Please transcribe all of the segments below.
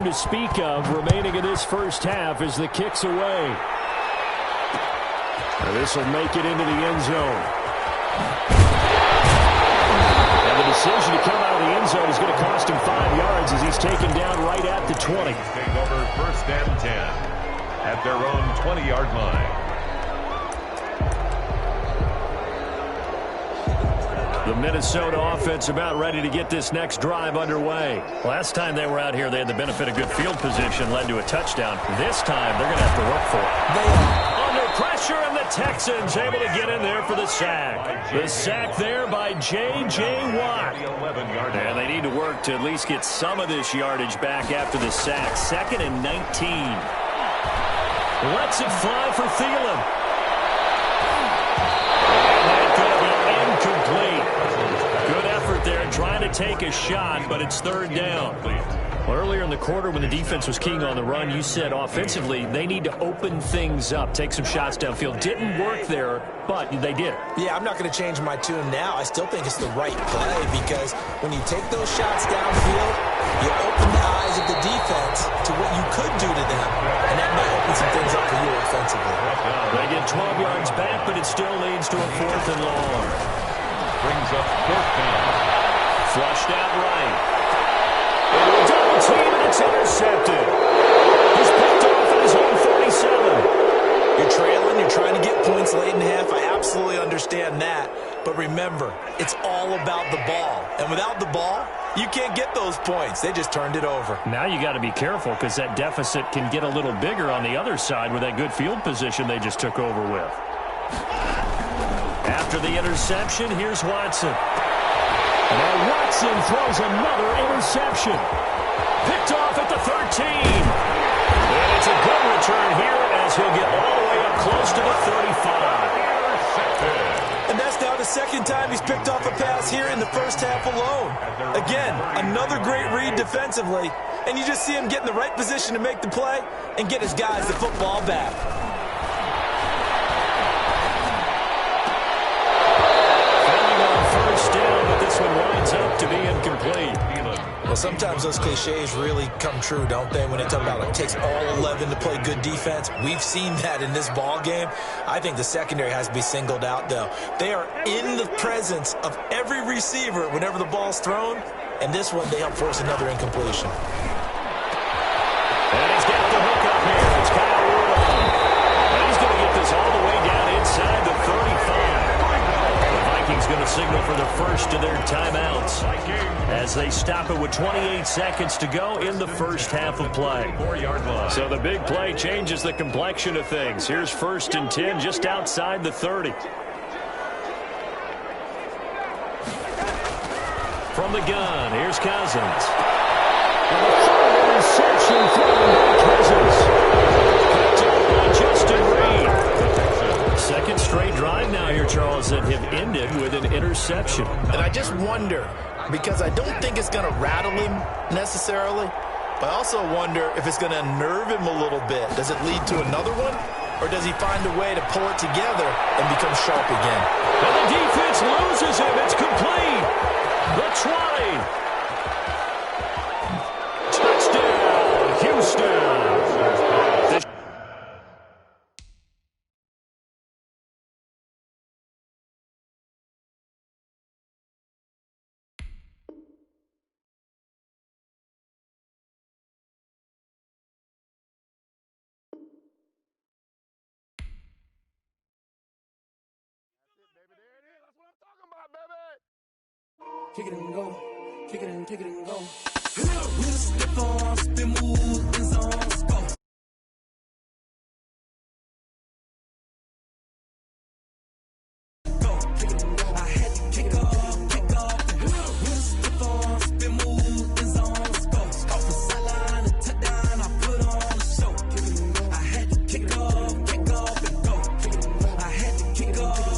To speak of remaining in this first half as the kick's away. This will make it into the end zone. And the decision to come out of the end zone is going to cost him 5 yards as he's taken down right at the 20. Take over 1st and 10 at their own 20-yard line. The Minnesota offense about ready to get this next drive underway. Last time they were out here, they had the benefit of good field position, led to a touchdown. This time, they're going to have to work for it. They are under pressure, and the Texans able to get in there for the sack. The sack there by J.J. Watt. And they need to work to at least get some of this yardage back after the sack. 2nd and 19. Lets it fly for Thielen. Good effort there trying to take a shot, but it's 3rd down. Well, earlier in the quarter when the defense was keying on the run, you said offensively they need to open things up, take some shots downfield. Didn't work there, but they did. Yeah, I'm not going to change my tune now. I still think it's the right play because when you take those shots downfield, you open the eyes of the defense to what you could do to them, and that might open some things up for you offensively. They get 12 yards back, but it still leads to a 4th and long. Brings up 4th down. Flushed out right. Double team, and it's intercepted. He's picked off at his own 47. You're trailing, you're trying to get points late in the half. I absolutely understand that. But remember, it's all about the ball. And without the ball, you can't get those points. They just turned it over. Now you got to be careful because that deficit can get a little bigger on the other side with that good field position they just took over with. After the interception, here's Watson. Now Watson throws another interception. Picked off at the 13. And it's a good return here as he'll get all the way up close to the 35. And that's now the 2nd time he's picked off a pass here in the first half alone. Again, another great read defensively. And you just see him get in the right position to make the play and get his guys the football back. Winds up to be incomplete. Well, sometimes those cliches really come true, don't they? When they talk about it takes all 11 to play good defense. We've seen that in this ball game. I think the secondary has to be singled out, though. They are in the presence of every receiver whenever the ball's thrown. And this one, they help force another incompletion. And he's got the hook up here. It's Kyle Rudolph. And he's going to get this all the way down inside the 35. Vikings going to signal for the first of their timeouts as they stop it with 28 seconds to go in the first half of play. So the big play changes the complexion of things. Here's 1st and 10 just outside the 30. From the gun, here's Cousins. And the third interception thrown by Cousins. Picked up by Justin Reed. 2nd straight drive now here, Charles, that have ended with an interception. And I just wonder, because I don't think it's going to rattle him necessarily, but I also wonder if it's going to unnerve him a little bit. Does it lead to another one? Or does he find a way to pull it together and become sharp again? And the defense loses him. It's complete. The 20. Touchdown, Houston. Kick it and go. Kick it and go. We'll step on, spin, move, and zones, go. Kick it and go. I had to kick off. We'll step on, spin, move, and zones, go. Off the sideline, a touchdown, I put on a show. Kick it and go. I had to kick off, and go. Kick it and go. I had to kick off,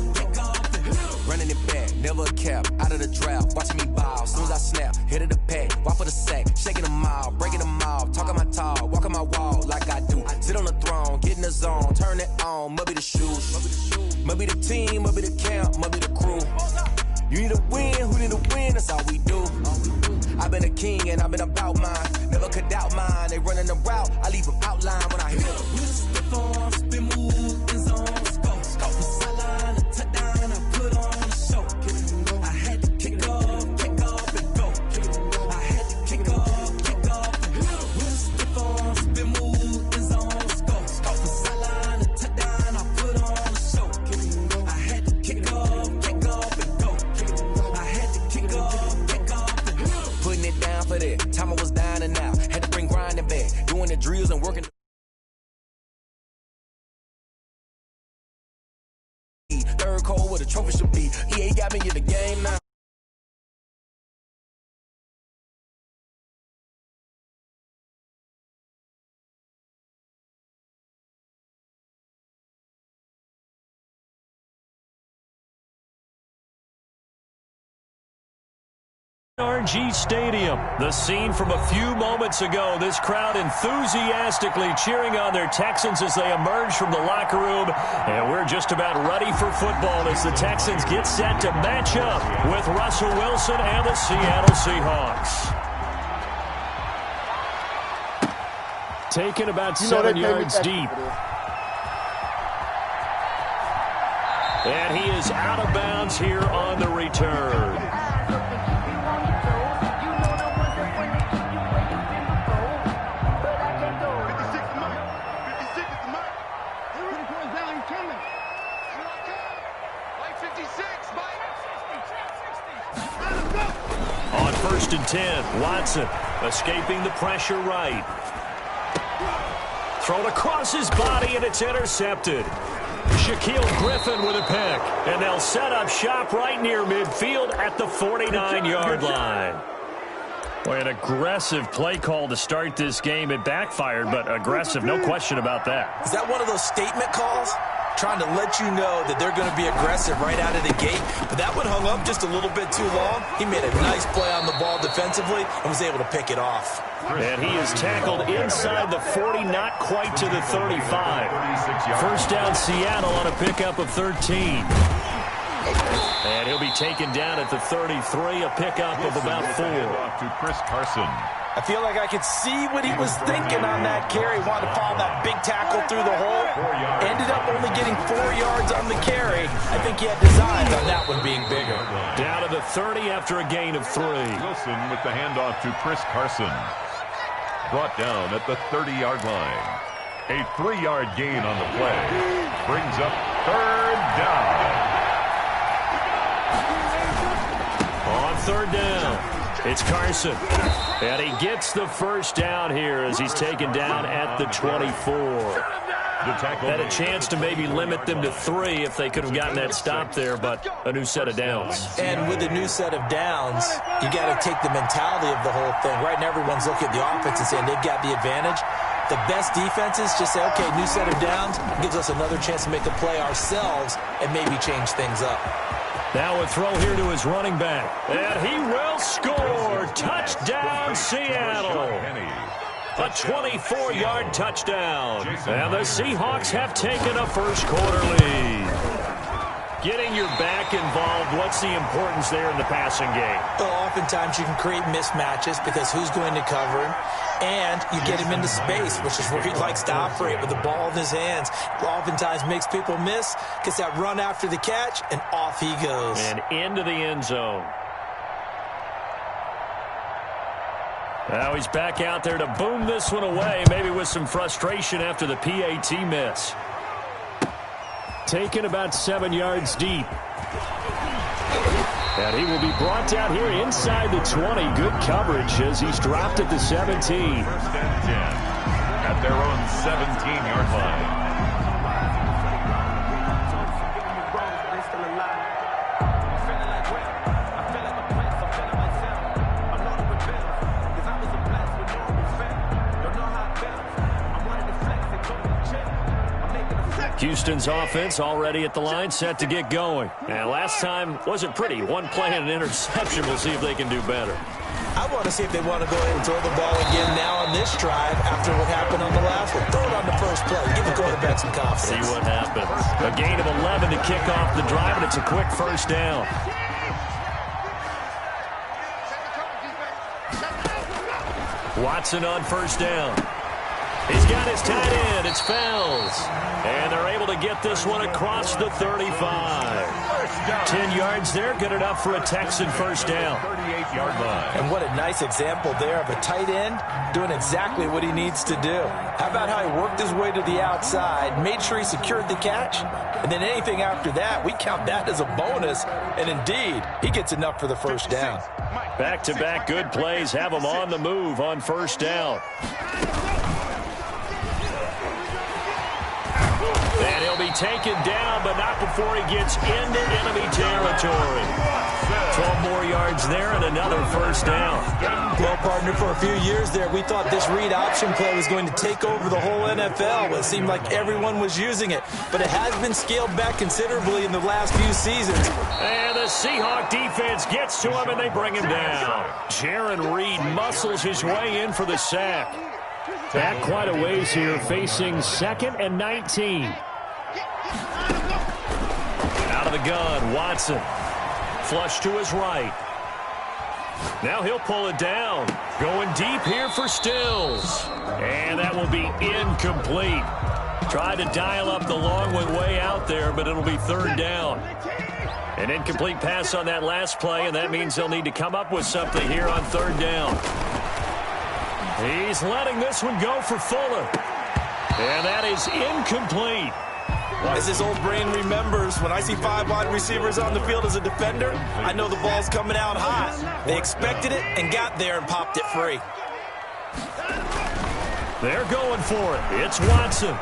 and go. Running it back, never a cap, out of the draft, watching me bow, soon as I snap, hit of the pack, walk for the sack, shaking them out, breaking them out, talking my talk, walking my wall like I do, sit on the throne, get in the zone, turn it on, maybe the shoes, maybe the team, maybe the camp, maybe the crew, you need to win, who need to win, that's all we do, I've been a king and I've been about mine, never could doubt mine, they drills and working. Third cold where the trophy should be. EA got me in the game now. RG Stadium, the scene from a few moments ago. This crowd enthusiastically cheering on their Texans as they emerge from the locker room. And we're just about ready for football as the Texans get set to match up with Russell Wilson and the Seattle Seahawks. Taken about 7 yards deep. And he is out of bounds here on the return. On 1st and 10, Watson escaping the pressure right. Thrown across his body, and it's intercepted. Shaquille Griffin with a pick, and they'll set up shop right near midfield at the 49-yard line. Boy, an aggressive play call to start this game. It backfired, but aggressive, no question about that. Is that one of those statement calls? Trying to let you know that they're going to be aggressive right out of the gate. But that one hung up just a little bit too long. He made a nice play on the ball defensively and was able to pick it off. And he is tackled inside the 40, not quite to the 35. First down, Seattle on a pickup of 13. And he'll be taken down at the 33, a pickup of about 4. To Chris Carson. I feel like I could see what he was thinking on that carry. Wanted to follow that big tackle through the hole. Ended up only getting 4 yards on the carry. I think he had designs on that one being bigger. Down to the 30 after a gain of 3. Wilson with the handoff to Chris Carson. Brought down at the 30-yard line. A 3-yard gain on the play. Brings up 3rd down. On 3rd down, it's Carson. And he gets the first down here as he's taken down at the 24. Had a chance to maybe limit them to 3 if they could have gotten that stop there, but a new set of downs. And with a new set of downs, you got to take the mentality of the whole thing. Right now, everyone's looking at the offense and saying they've got the advantage. The best defenses just say, okay, new set of downs gives us another chance to make a play ourselves and maybe change things up. Now a throw here to his running back. And he will score. Touchdown, Seattle. A 24-yard touchdown. And the Seahawks have taken a first-quarter lead. Getting your back involved, what's the importance there in the passing game? Well, oftentimes you can create mismatches because who's going to cover him? And you get him into space, which is where he likes to operate with the ball in his hands. Oftentimes makes people miss, gets that run after the catch, and off he goes. And into the end zone. Now he's back out there to boom this one away, maybe with some frustration after the PAT miss. Taken about 7 yards deep. And he will be brought down here inside the 20. Good coverage as he's dropped at the 17. 1st and 10 at their own 17-yard line. Houston's offense already at the line, set to get going. And last time wasn't pretty. One play and an interception. We'll see if they can do better. I want to see if they want to go ahead and throw the ball again now on this drive after what happened on the last one. Throw it on the first play. Give the quarterback some confidence. See what happens. A gain of 11 to kick off the drive, and it's a quick first down. Watson on first down. He's got his tight end. It's Fells. And they're able to get this one across the 35. 10 yards there. Good enough for a Texan first down. 38-yard line. And what a nice example there of a tight end doing exactly what he needs to do. How about how he worked his way to the outside, made sure he secured the catch, and then anything after that, we count that as a bonus. And indeed, he gets enough for the first down. Back-to-back good plays have him on the move on first down. And he'll be taken down, but not before he gets into enemy territory. 12 more yards there and another first down. Well, partner, for a few years there, we thought this read option play was going to take over the whole NFL. It seemed like everyone was using it, but it has been scaled back considerably in the last few seasons. And the Seahawk defense gets to him, and they bring him down. Jaron Reed muscles his way in for the sack. Back quite a ways here, facing 2nd and 19. Out of the gun, Watson. Flush to his right. Now he'll pull it down. Going deep here for Stills. And that will be incomplete. Tried to dial up the long way out there, but it'll be 3rd down. An incomplete pass on that last play, and that means they'll need to come up with something here on 3rd down. He's letting this one go for Fuller. And that is incomplete. As his old brain remembers, when I see 5 wide receivers on the field as a defender, I know the ball's coming out hot. They expected it and got there and popped it free. They're going for it. It's Watson.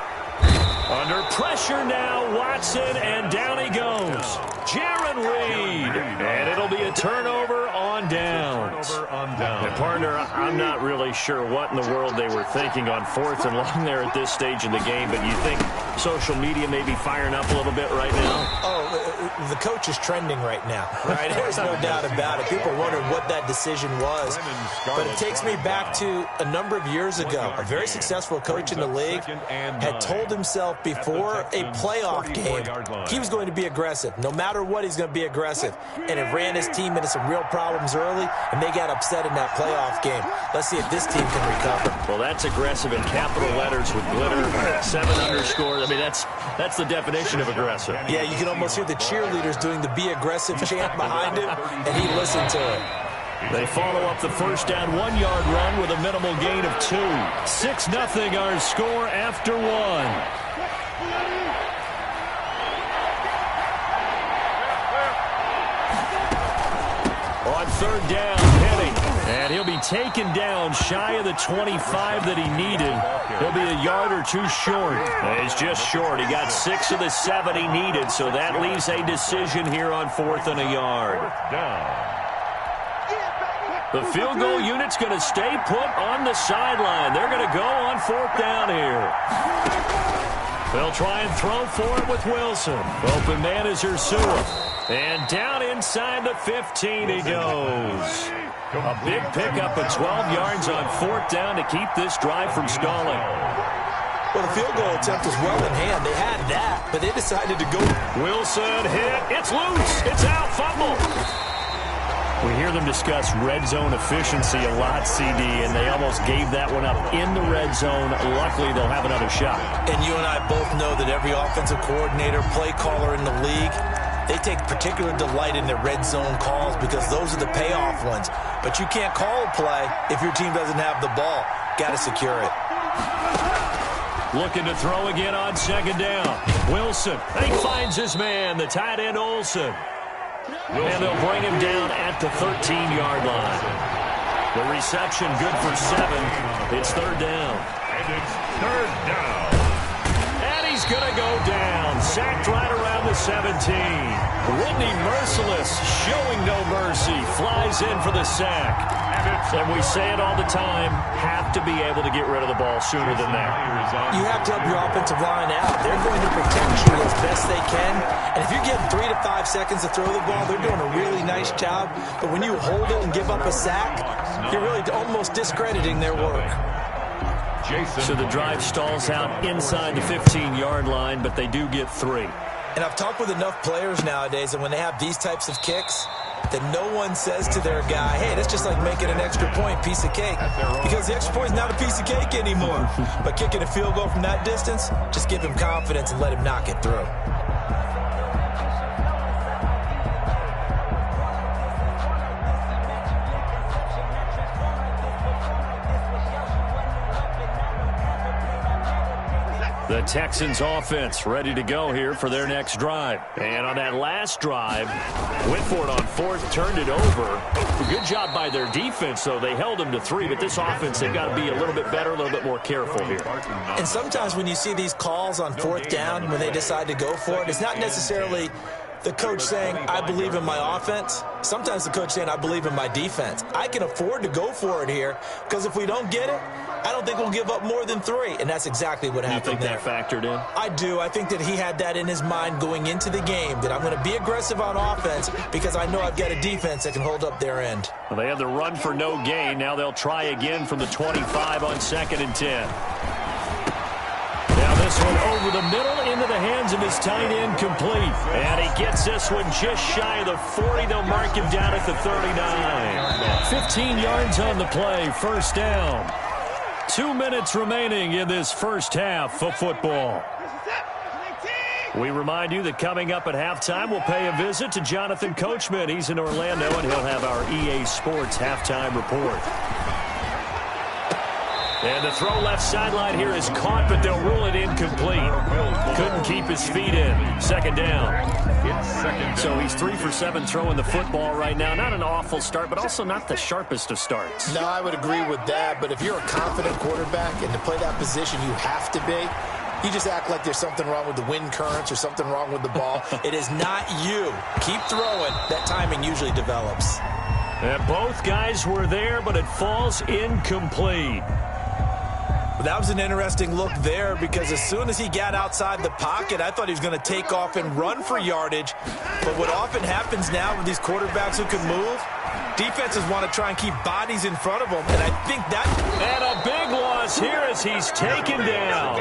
Under pressure now, Watson, and down he goes. Jaron Reed. And it'll be a turnover on downs. And partner, I'm not really sure what in the world they were thinking on 4th and long there at this stage in the game, but you think social media may be firing up a little bit right now? Oh, the coach is trending right now, right? There's no doubt about it. People wondering what that decision was. But it takes me back to a number of years ago. A very successful coach in the league had told himself before a playoff game he was going to be aggressive. No matter what, he's going to be aggressive. And it ran his team into some real problems early, and they got upset in that playoff game. Let's see if this team can recover. Well, that's aggressive in capital letters with glitter, 7 underscores. I mean, that's the definition of aggressive. Yeah, you can almost hear the cheerleaders doing the be aggressive chant behind him, and he listened to it. They follow up the first down 1-yard run with a minimal gain of 2. 6-0 our score after 1. On 3rd down, Penny. And he'll be taken down shy of the 25 that he needed. He'll be a yard or 2 short. He's just short. He got 6 of the 7 he needed, so that leaves a decision here on 4th and a yard. The field goal unit's going to stay put on the sideline. They're going to go on 4th down here. They'll try and throw for it with Wilson. Open man is Ursua. And down inside the 15 he goes. A big pickup of 12 yards on 4th down to keep this drive from stalling. Well, the field goal attempt was well in hand. They had that, but they decided to go. Wilson hit. It's loose. It's out. Fumble. We hear them discuss red zone efficiency a lot, CD, and they almost gave that one up in the red zone. Luckily, they'll have another shot. And you and I both know that every offensive coordinator, play caller in the league, they take particular delight in their red zone calls because those are the payoff ones. But you can't call a play if your team doesn't have the ball. Got to secure it. Looking to throw again on 2nd down. Wilson. He finds his man, the tight end Olsen. And they'll bring him down at the 13-yard line. The reception good for 7. It's 3rd down. And it's 3rd down. And he's going to go down. Sacked right around the 17. Whitney Merciless, showing no mercy, flies in for the sack. And we say it all the time, have to be able to get rid of the ball sooner than that. You have to help your offensive line out. They're going to protect you as best they can. And if you're getting 3 to 5 seconds to throw the ball, they're doing a really nice job. But when you hold it and give up a sack, you're really almost discrediting their work. So the drive stalls out inside the 15-yard line, but they do get 3. And I've talked with enough players nowadays, and when they have these types of kicks, that no one says to their guy, hey, that's just like making an extra point, piece of cake. Because the extra point is not a piece of cake anymore. But kicking a field goal from that distance, just give him confidence and let him knock it through. The Texans offense ready to go here for their next drive. And on that last drive, went for it on fourth, turned it over. Good job by their defense, though. They held them to 3, but this offense, they've got to be a little bit better, a little bit more careful here. And sometimes when you see these calls on fourth down, when they decide to go for it, it's not necessarily the coach saying, I believe in my offense. Sometimes the coach saying, I believe in my defense. I can afford to go for it here because if we don't get it, I don't think we'll give up more than 3. And that's exactly what happened there. You think that factored in? I do. I think that he had that in his mind going into the game, that I'm going to be aggressive on offense because I know I've got a defense that can hold up their end. Well, they had the run for no gain. Now they'll try again from the 25 on 2nd and 10. Now this one over the middle into the hands of his tight end, complete. And he gets this one just shy of the 40. They'll mark him down at the 39. 15 yards on the play, first down. 2 minutes remaining in this first half of football. We remind you that coming up at halftime, we'll pay a visit to Jonathan Coachman. He's in Orlando, and he'll have our EA Sports halftime report. And the throw left sideline here is caught, but they'll rule it incomplete. Couldn't keep his feet in. Second down. So he's 3 for 7 throwing the football right now. Not an awful start, but also not the sharpest of starts. No, I would agree with that. But if you're a confident quarterback and to play that position, you have to be. You just act like there's something wrong with the wind currents or something wrong with the ball. It is not you. Keep throwing. That timing usually develops. And both guys were there, but it falls incomplete. That was an interesting look there because as soon as he got outside the pocket, I thought he was going to take off and run for yardage. But what often happens now with these quarterbacks who can move, defenses want to try and keep bodies in front of them, and I think that... And a big loss here as he's taken down.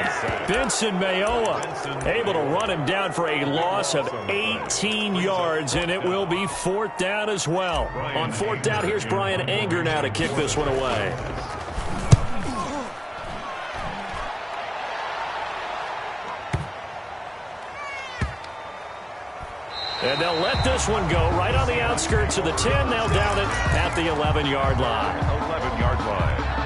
Benson Mayowa able to run him down for a loss of 18 yards, and it will be 4th down as well. On 4th down, here's Brian Anger now to kick this one away. And they'll let this one go right on the outskirts of the 10. They'll down it at the 11-yard line. 11-yard line.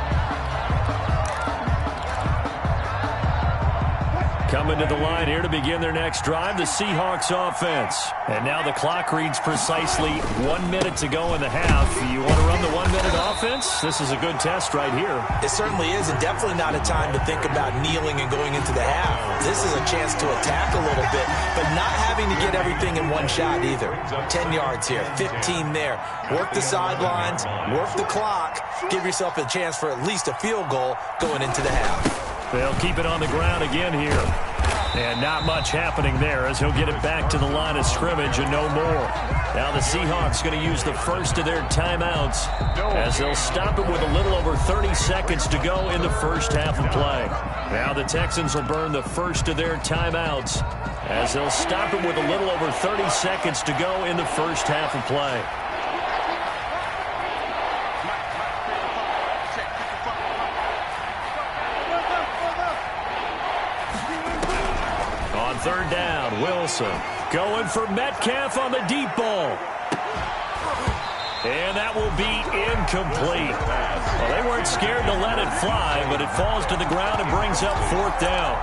Coming to the line here to begin their next drive, the Seahawks offense. And now the clock reads precisely 1 minute to go in the half. You want to run the 1 minute offense? This is a good test right here. It certainly is, and definitely not a time to think about kneeling and going into the half. This is a chance to attack a little bit, but not having to get everything in one shot either. 10 yards here, 15 there. Work the sidelines, work the clock, give yourself a chance for at least a field goal going into the half. They'll keep it on the ground again here. And not much happening there as he'll get it back to the line of scrimmage and no more. Now the Seahawks going to use the first of their timeouts as they'll stop it with a little over 30 seconds to go in the first half of play. Now the Texans will burn the first of their timeouts as they'll stop it with a little over 30 seconds to go in the first half of play. Third down, Wilson going for Metcalf on the deep ball. And that will be incomplete. Well, they weren't scared to let it fly, but it falls to the ground and brings up 4th down.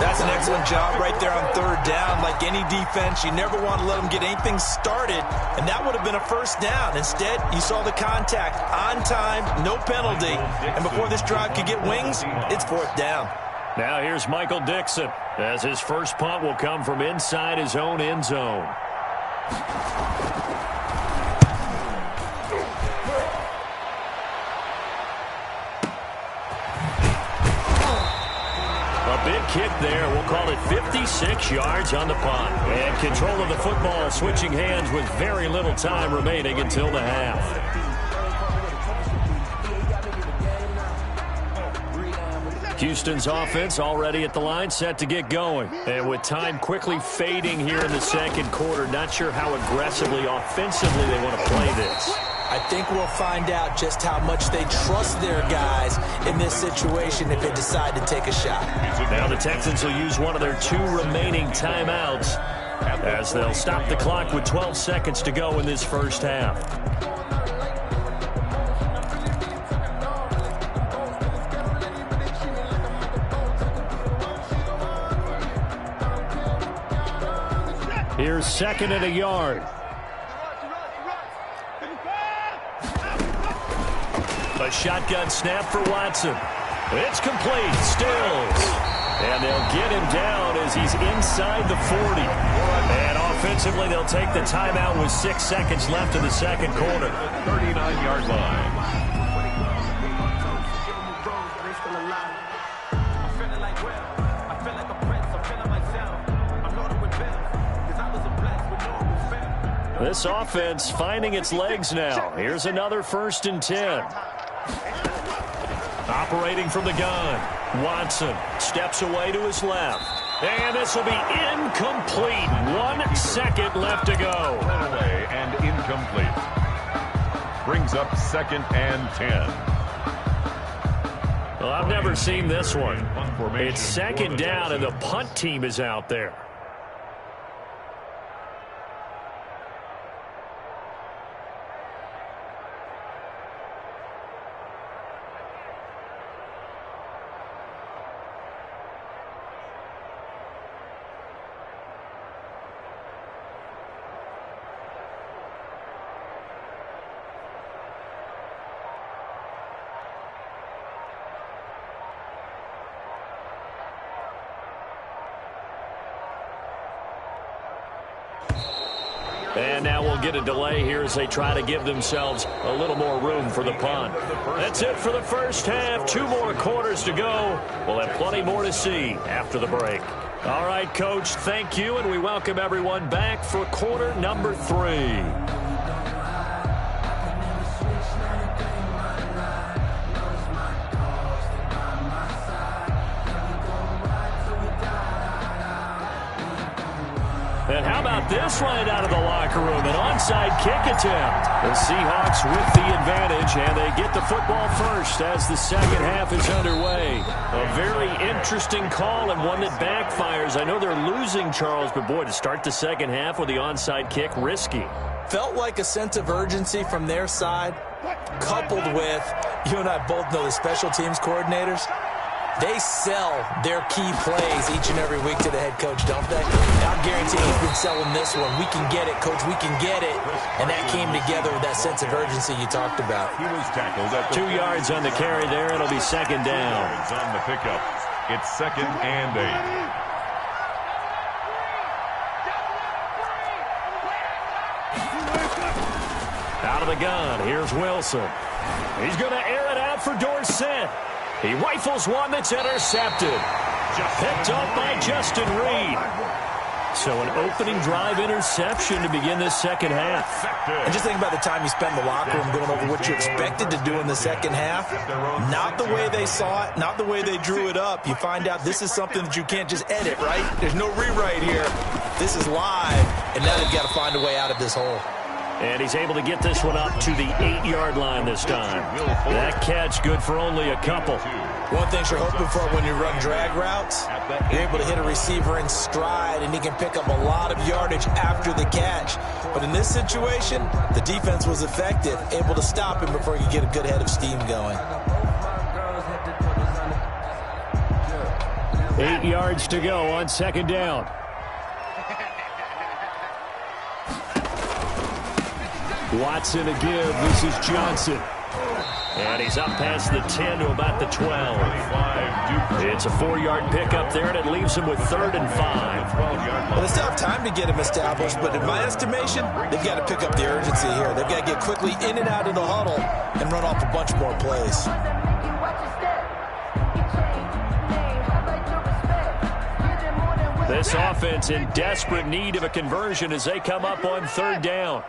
That's an excellent job right there on 3rd down. Like any defense, you never want to let them get anything started, and that would have been a first down. Instead, you saw the contact on time, no penalty, and before this drive could get wings, it's 4th down. Now here's Michael Dixon as his first punt will come from inside his own end zone. A big kick there. We'll call it 56 yards on the punt. And control of the football switching hands with very little time remaining until the half. Houston's offense already at the line, set to get going. And with time quickly fading here in the second quarter, not sure how aggressively, offensively they want to play this. I think we'll find out just how much they trust their guys in this situation if they decide to take a shot. Now the Texans will use one of their 2 remaining timeouts as they'll stop the clock with 12 seconds to go in this first half. Here's second and a yard. A shotgun snap for Watson. It's complete. Stills. And they'll get him down as he's inside the 40. And offensively, they'll take the timeout with 6 seconds left in the second quarter. 39-yard line. This offense finding its legs now. Here's another 1st and 10. Operating from the gun. Watson steps away to his left. And this will be incomplete. 1 second left to go. Away and incomplete. Brings up 2nd and 10. Well, I've never seen this one. It's 2nd down, and the punt team is out there. And now we'll get a delay here as they try to give themselves a little more room for the punt. That's it for the first half. 2 more quarters to go. We'll have plenty more to see after the break. All right, Coach, thank you, and we welcome everyone back for quarter number 3. And how about this right out of the locker room? An onside kick attempt. The Seahawks with the advantage, and they get the football first as the second half is underway. A very interesting call and one that backfires. I know they're losing, Charles, but boy, to start the second half with the onside kick, risky. Felt like a sense of urgency from their side, coupled with, you and I both know the special teams coordinators. They sell their key plays each and every week to the head coach, don't they? I'm guaranteeing he's been selling this one. We can get it, coach. We can get it. And that came together with that sense of urgency you talked about. He was tackled at 2 yards on the carry there. It'll be 2nd down. Yards on the pickup. It's 2nd and 8. Out of the gun. Here's Wilson. He's going to air it out for Dorsett. He rifles one that's intercepted. Picked up by Justin Reed. So an opening drive interception to begin this second half. And just think about the time you spend in the locker room going over what you expected to do in the second half. Not the way they saw it, not the way they drew it up. You find out this is something that you can't just edit, right? There's no rewrite here. This is live, and now they've got to find a way out of this hole. And he's able to get this one up to the 8-yard line this time. That catch good for only a couple. One thing you're hoping for when you run drag routes, you're able to hit a receiver in stride, and he can pick up a lot of yardage after the catch. But in this situation, the defense was effective, able to stop him before he could get a good head of steam going. 8 yards to go on 2nd down. Watson to give. This is Johnson. And he's up past the 10 to about the 12. It's a 4-yard pickup there, and it leaves him with 3rd and 5. Well, they still have time to get him established, but in my estimation, they've got to pick up the urgency here. They've got to get quickly in and out of the huddle and run off a bunch more plays. This offense in desperate need of a conversion as they come up on 3rd down.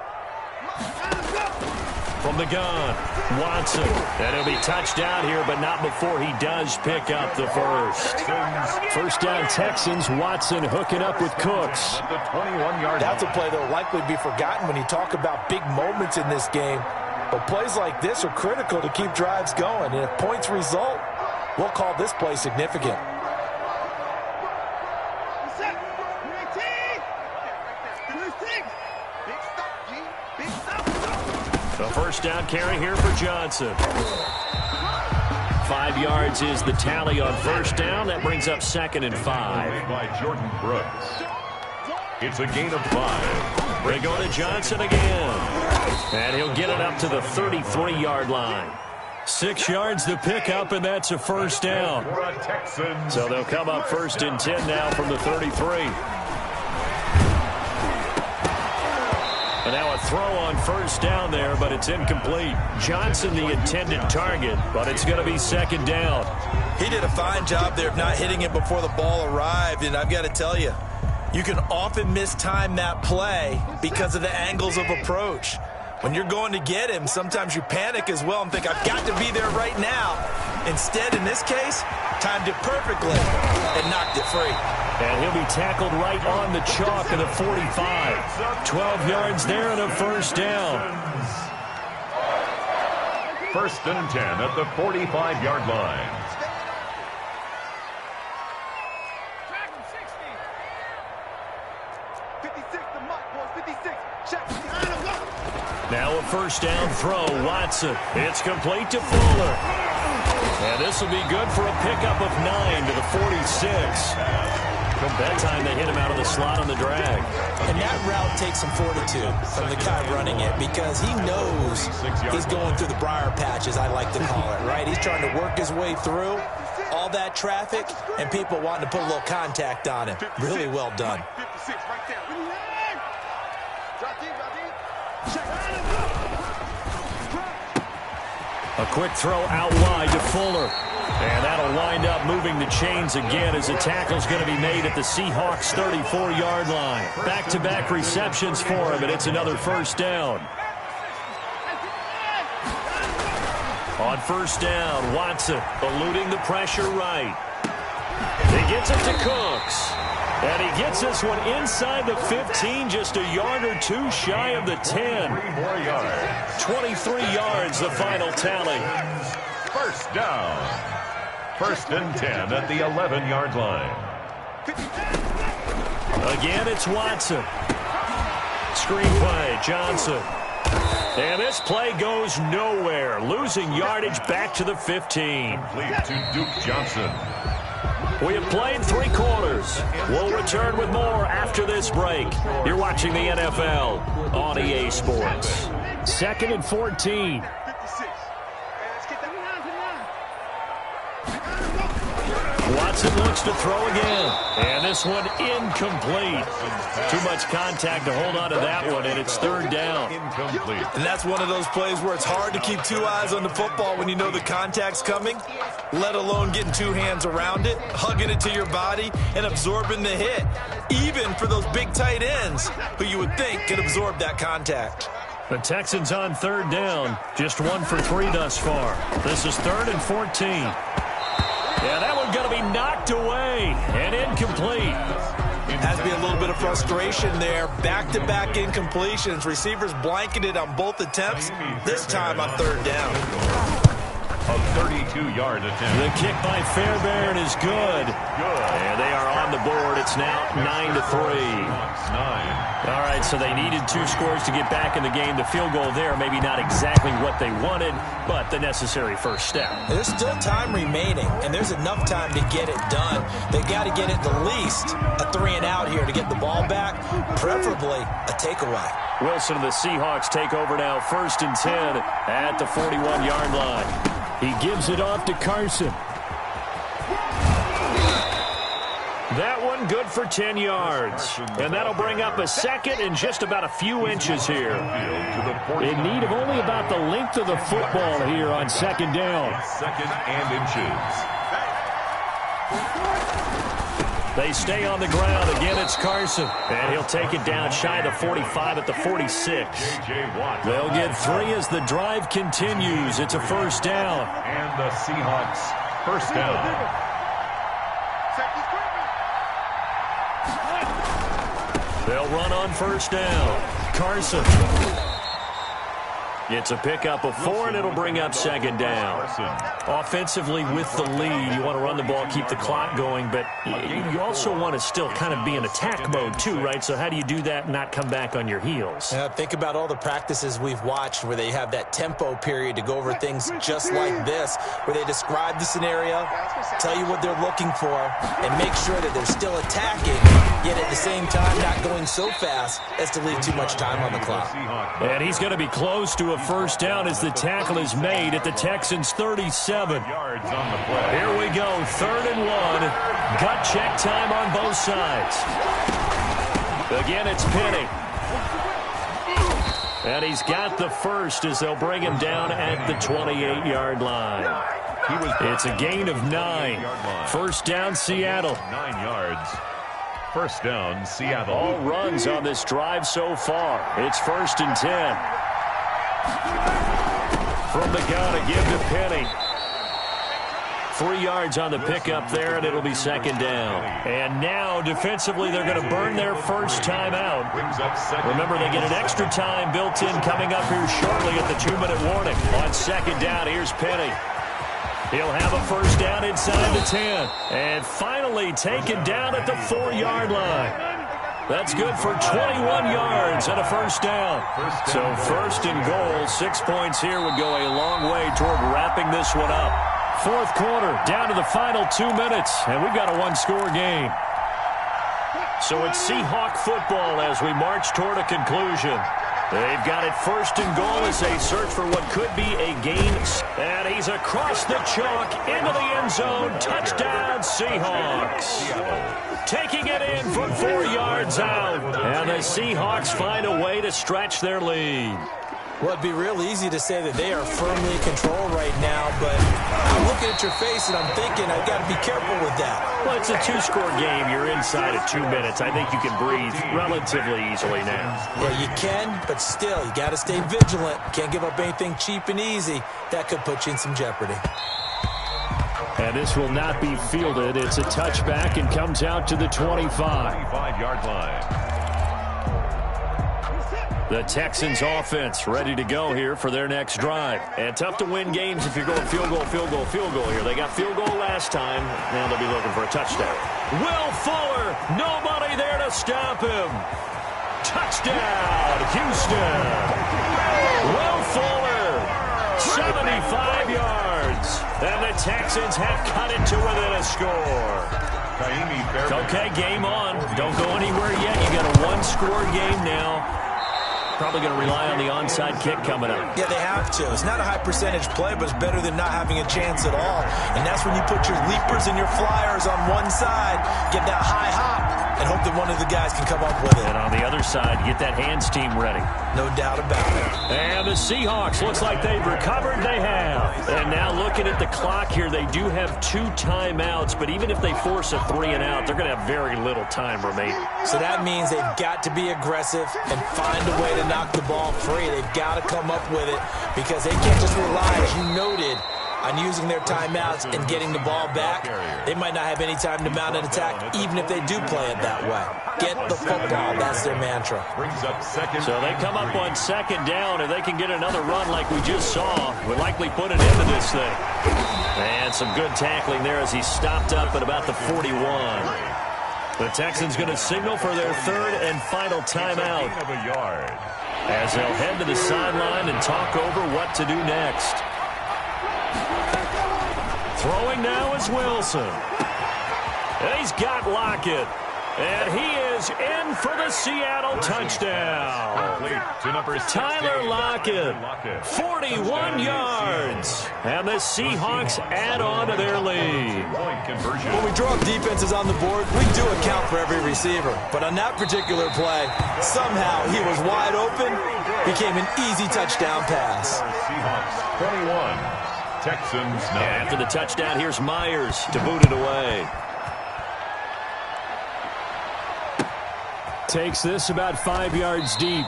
From the gun, Watson. And it'll be touchdown here, but not before he does pick up the first. 1st down Texans. Watson hooking up with Cooks. That's a play that will likely be forgotten when you talk about big moments in this game. But plays like this are critical to keep drives going. And if points result, we'll call this play significant. The 1st down carry here for Johnson. 5 yards is the tally on 1st down. That brings up 2nd and 5. By Jordan Brooks. It's a gain of 5. They go to Johnson again. And he'll get it up to the 33-yard line. 6 yards to pick up, and that's a first down. So they'll come up 1st and 10 now from the 33. And now a throw on 1st down there, but it's incomplete. Johnson the intended target, but it's going to be 2nd down. He did a fine job there of not hitting it before the ball arrived, and I've got to tell you, you can often mistime that play because of the angles of approach. When you're going to get him, sometimes you panic as well and think, I've got to be there right now. Instead, in this case, timed it perfectly and knocked it free. And he'll be tackled right on the chalk of the 45. 12 yards there and a first down. 1st and 10 at the 45-yard line. Now a first down throw, Watson. It's complete to Fuller. And this will be good for a pickup of 9 to the 46. That time they hit him out of the slot on the drag. And that route takes some fortitude from the guy running it because he knows he's going through the briar patch, as I like to call it, right? He's trying to work his way through all that traffic and people wanting to put a little contact on him. Really well done. A quick throw out wide to Fuller. And that'll wind up moving the chains again as a tackle's going to be made at the Seahawks' 34-yard line. Back-to-back receptions for him, and it's another first down. On 1st down, Watson eluding the pressure right. He gets it to Cooks. And he gets this one inside the 15, just a yard or 2 shy of the 10. 23 yards, the final tally. First down. 1st and 10 at the 11-yard line. Again, it's Watson. Screenplay, Johnson. And this play goes nowhere. Losing yardage back to the 15. Complete to Duke Johnson. We have played 3 quarters. We'll return with more after this break. You're watching the NFL on EA Sports. 2nd and 14. Watson looks to throw again. And this one incomplete. Too much contact to hold on to that one, and it's 3rd down. Incomplete. And that's one of those plays where it's hard to keep 2 eyes on the football when you know the contact's coming, let alone getting 2 hands around it, hugging it to your body, and absorbing the hit, even for those big tight ends who you would think could absorb that contact. The Texans on 3rd down, just 1 for 3 thus far. This is 3rd and 14. Yeah, that one's going to be knocked away and incomplete. Has to be a little bit of frustration there. Back-to-back incompletions. Receivers blanketed on both attempts, this time on 3rd down. A 32-yard attempt. The kick by Fairbairn is good. And they are on the board. It's now 9-3. All right, so they needed 2 scores to get back in the game. The field goal there, maybe not exactly what they wanted, but the necessary first step. There's still time remaining, and there's enough time to get it done. They got to get it the least a 3-and-out here to get the ball back, preferably a takeaway. Wilson and the Seahawks take over now, 1st and 10 at the 41-yard line. He gives it off to Carson. That one good for 10 yards. And that'll bring up a 2nd and just about a few inches here. In need of only about the length of the football here on 2nd down. 2nd and inches. They stay on the ground. Again, it's Carson. And he'll take it down shy of the 45 at the 46. They'll get 3 as the drive continues. It's a first down. And the Seahawks first down. They'll run on first down. Carson. It's a pickup of 4, and it'll bring up second down. Offensively, with the lead, you want to run the ball, keep the clock going, but you also want to still kind of be in attack mode too, right? So how do you do that and not come back on your heels? Yeah, think about all the practices we've watched where they have that tempo period to go over things just like this, where they describe the scenario, tell you what they're looking for, and make sure that they're still attacking, yet at the same time not going so fast as to leave too much time on the clock. And he's going to be close to a first down as the tackle is made at the Texans' 37. Here we go, 3rd and 1. Gut check time on both sides. Again, it's Penny. And he's got the first as they'll bring him down at the 28-yard line. It's a gain of 9. First down, Seattle. 9 yards. First down, Seattle. All runs on this drive so far. It's 1st and 10. From the gun, a give to Penny. 3 yards on the pickup there, and it'll be second down. And now, defensively, they're going to burn their first time out. Remember, they get an extra time built in coming up here shortly at the 2-minute warning. On second down, here's Penny. He'll have a first down inside the 10. And finally taken down at the 4-yard line. That's good for 21 yards and a first down. So 1st and goal, 6 points here would go a long way toward wrapping this one up. 4th quarter, down to the final 2 minutes, and we've got a 1-score game. So it's Seahawk football as we march toward a conclusion. They've got it 1st and goal as they search for what could be a gain. And he's across the chalk into the end zone. Touchdown, Seahawks. Taking it in from 4 yards out. And the Seahawks find a way to stretch their lead. Well, it'd be real easy to say that they are firmly in control right now, but I'm looking at your face and I'm thinking I've got to be careful with that. Well, it's a 2-score game. You're inside of 2 minutes. I think you can breathe relatively easily now. Yeah, you can, but still, you got to stay vigilant. Can't give up anything cheap and easy. That could put you in some jeopardy. And this will not be fielded. It's a touchback and comes out to the 25. 25-yard line. The Texans offense ready to go here for their next drive. And tough to win games if you're going field goal, field goal, field goal here. They got field goal last time. Now they'll be looking for a touchdown. Will Fuller, nobody there to stop him. Touchdown, Houston. Will Fuller, 75 yards. And the Texans have cut it to within a score. Okay, game on. Don't go anywhere yet. You got a 1-score game now. Probably going to rely on the onside kick coming up. Yeah, they have to. It's not a high percentage play, but it's better than not having a chance at all. And that's when you put your leapers and your flyers on one side, get that high hop, and hope that one of the guys can come up with it. And on the other side, get that hands team ready. No doubt about it. And the Seahawks, looks like they've recovered. They have. And now looking at the clock here, they do have 2 timeouts, but even if they force a 3-and-out, they're going to have very little time remaining. So that means they've got to be aggressive and find a way to knock the ball free. They've got to come up with it because they can't just rely, as you noted, on using their timeouts and getting the ball back. They might not have any time to mount an attack, even if they do play it that way. Get the football. That's their mantra. So they come up on second down, and they can get another run like we just saw. Would likely put it into this thing. And some good tackling there as he stopped up at about the 41. The Texans going to signal for their 3rd and final timeout as they'll head to the sideline and talk over what to do next. Throwing now is Wilson. And he's got Lockett. And he is in for the Seattle touchdown. Tyler Lockett, 41 yards. And the Seahawks add on to their lead. When we draw defenses on the board, we do account for every receiver. But on that particular play, somehow he was wide open, became an easy touchdown pass. Seahawks 21, Texans 9. After the touchdown, here's Myers to boot it away. Takes this about 5 yards deep.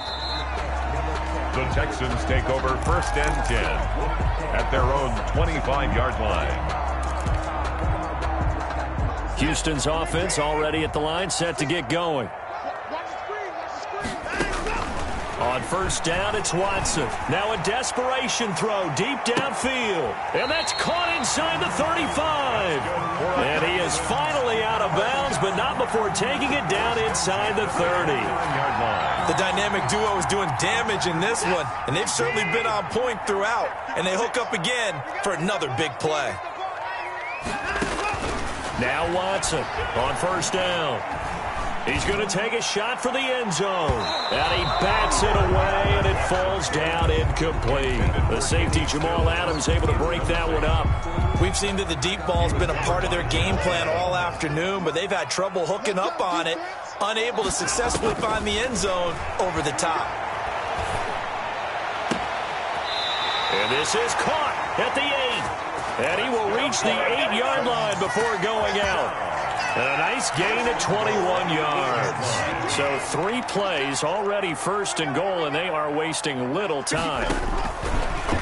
The Texans take over 1st and 10 at their own 25-yard line. Houston's offense already at the line, set to get going. On first down, it's Watson. Now a desperation throw deep downfield. And that's caught inside the 35. And he is finally out of bounds, but not before taking it down inside the 30. The dynamic duo is doing damage in this one, and they've certainly been on point throughout. And they hook up again for another big play. Now Watson on first down. He's going to take a shot for the end zone. And he bats it away, and it falls down incomplete. The safety, Jamal Adams, able to break that one up. We've seen that the deep ball's been a part of their game plan all afternoon, but they've had trouble hooking up on it, unable to successfully find the end zone over the top. And this is caught at the 8. And he will reach the 8-yard line before going out. And a nice gain at 21 yards. So 3 plays already first and goal, and they are wasting little time.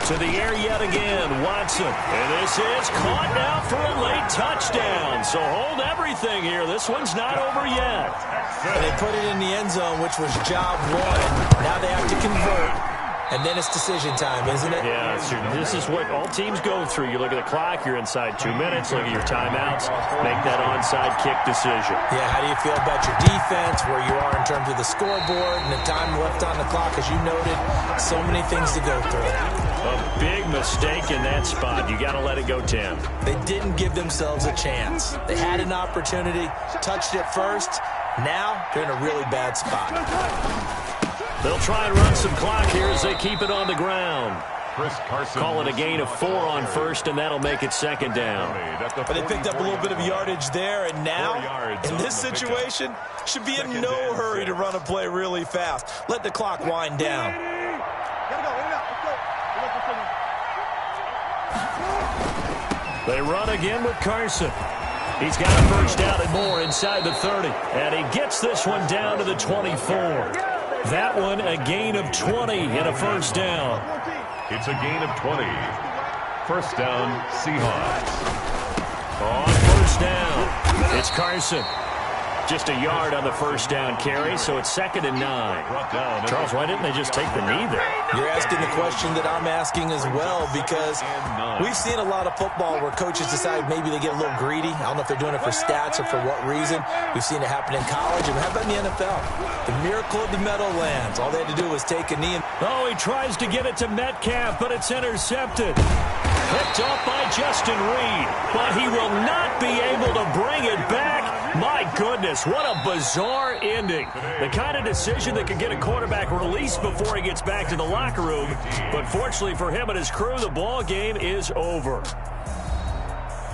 To the air yet again, Watson. And this is caught now for a late touchdown. So hold everything here. This one's not over yet. And they put it in the end zone, which was job 1. Now they have to convert. And then it's decision time, isn't it? Yeah, this is what all teams go through. You look at the clock, you're inside 2 minutes, look at your timeouts, make that onside kick decision. Yeah, how do you feel about your defense, where you are in terms of the scoreboard and the time left on the clock? As you noted, so many things to go through. A big mistake in that spot. You got to let it go, Tim. They didn't give themselves a chance. They had an opportunity, touched it first. Now they're in a really bad spot. They'll try and run some clock here as they keep it on the ground. Call it a gain of 4 on first, and that'll make it second down. But they picked up a little bit of yardage there, and now, in this situation, should be in no hurry to run a play really fast. Let the clock wind down. They run again with Carson. He's got a first down and more inside the 30. And he gets this one down to the 24. That one a gain of 20 and a first down. It's a gain of 20. First down, Seahawks. On first down, it's Carson. Just a yard on the first down carry, so it's 2nd and 9. Charles, why didn't they just take the knee there? You're asking the question that I'm asking as well, because we've seen a lot of football where coaches decide maybe they get a little greedy. I don't know if they're doing it for stats or for what reason. We've seen it happen in college, and how about in the NFL? The miracle of the Meadowlands. All they had to do was take a knee. Oh, he tries to get it to Metcalf, but it's intercepted. Picked up by Justin Reed, but he will not be able to bring it back. My goodness, what a bizarre ending. The kind of decision that could get a quarterback released before he gets back to the locker room. But fortunately for him and his crew, the ball game is over.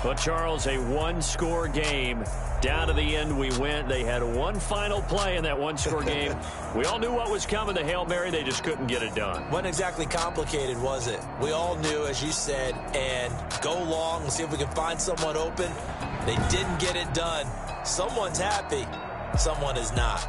But, Charles, a one-score game. Down to the end we went. They had one final play in that one-score game. We all knew what was coming, the Hail Mary. They just couldn't get it done. Wasn't exactly complicated, was it? We all knew, as you said, and go long and see if we can find someone open. They didn't get it done. Someone's happy. Someone is not.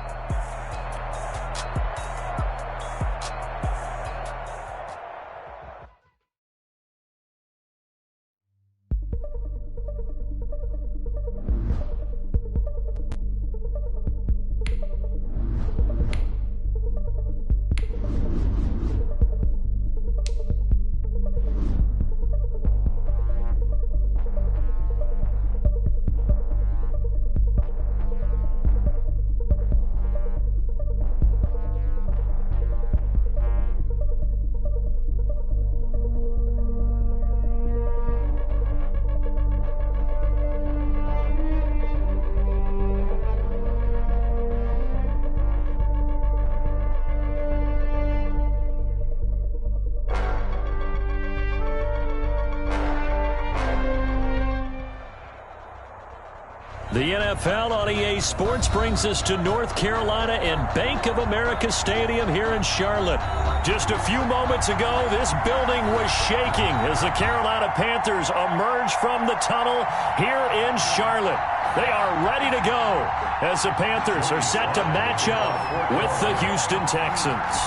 The NFL on EA Sports brings us to North Carolina and Bank of America Stadium here in Charlotte. Just a few moments ago, this building was shaking as the Carolina Panthers emerge from the tunnel here in Charlotte. They are ready to go as the Panthers are set to match up with the Houston Texans.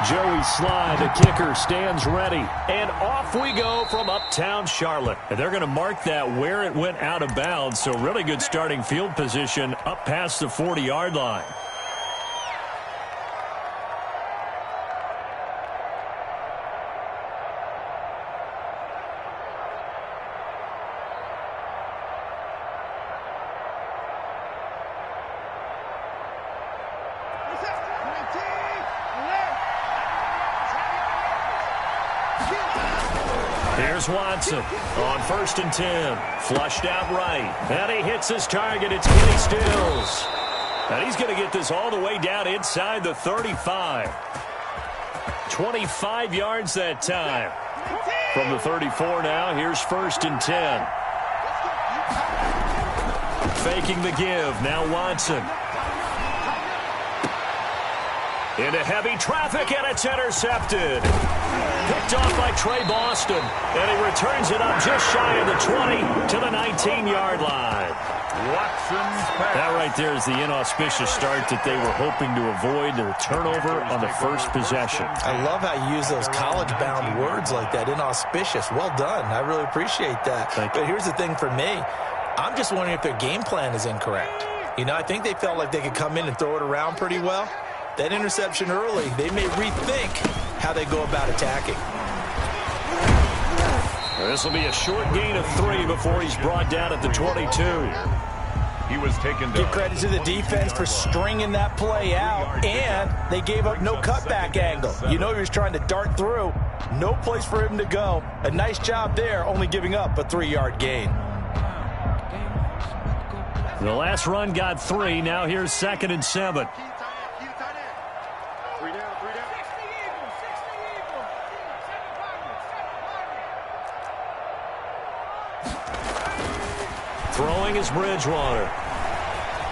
Joey Sly, the kicker, stands ready. And off we go from uptown Charlotte. And they're going to mark that where it went out of bounds. So really good starting field position up past the 40-yard line. Here's Watson on 1st and 10. Flushed out right. And he hits his target. It's Kenny Stills. And he's going to get this all the way down inside the 35. 25 yards that time. From the 34 now, here's 1st and 10. Faking the give. Now Watson. Into heavy traffic, and it's intercepted. Picked off by Trey Boston, and he returns it up just shy of the 20 to the 19-yard line. Watson's pass. That right there is the inauspicious start that they were hoping to avoid, the turnover on the first possession. I love how you use those college-bound words like that, inauspicious. Well done. I really appreciate that. But here's the thing for me. I'm just wondering if their game plan is incorrect. You know, I think they felt like they could come in and throw it around pretty well. That interception early, they may rethink how they go about attacking. This will be a short gain of 3 before he's brought down at the 22. He was taken down. Give credit to the defense for stringing that play out, and they gave up no cutback angle. You know he was trying to dart through. No place for him to go. A nice job there, only giving up a 3-yard gain. The last run got 3. Now here's 2nd and 7. Throwing is Bridgewater.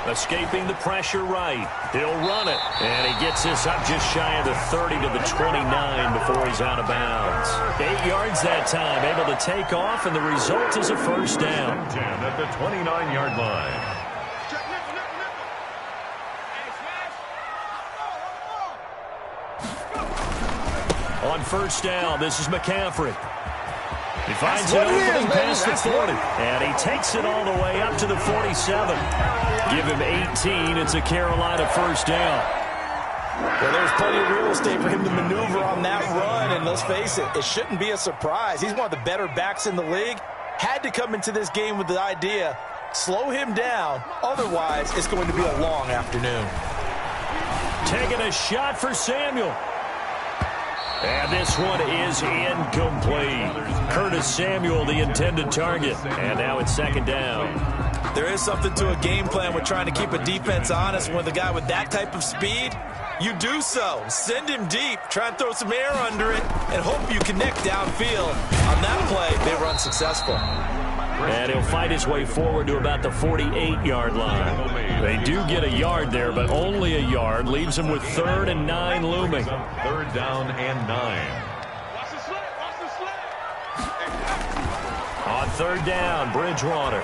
Escaping the pressure right. He'll run it. And he gets this up just shy of the 30 to the 29 before he's out of bounds. 8 yards that time. Able to take off, and the result is a first down. 10 at the 29-yard line. On first down, this is McCaffrey. He finds an opening past the 40, and he takes it all the way up to the 47. Give him 18. It's a Carolina first down. Well, there's plenty of real estate for him to maneuver on that run, and let's face it, it shouldn't be a surprise. He's one of the better backs in the league. Had to come into this game with the idea, slow him down, otherwise it's going to be a long afternoon. Taking a shot for Samuel. And this one is incomplete. Curtis Samuel, the intended target. And now it's 2nd down. There is something to a game plan with trying to keep a defense honest. With a guy with that type of speed, you do so. Send him deep, try and throw some air under it, and hope you connect downfield. On that play, they run successful. And he'll fight his way forward to about the 48-yard line. They do get a yard there, but only a yard. Leaves them with 3rd and 9 looming. 3rd down and 9. On 3rd down, Bridgewater.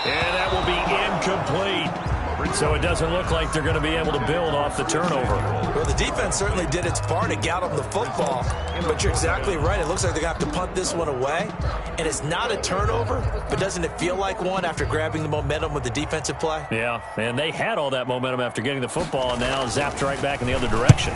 And that will be incomplete. So it doesn't look like they're going to be able to build off the turnover. Well, the defense certainly did its part to get them the football. But you're exactly right. It looks like they're going to have to punt this one away. And it's not a turnover, but doesn't it feel like one after grabbing the momentum with the defensive play? Yeah, and they had all that momentum after getting the football, and now zapped right back in the other direction.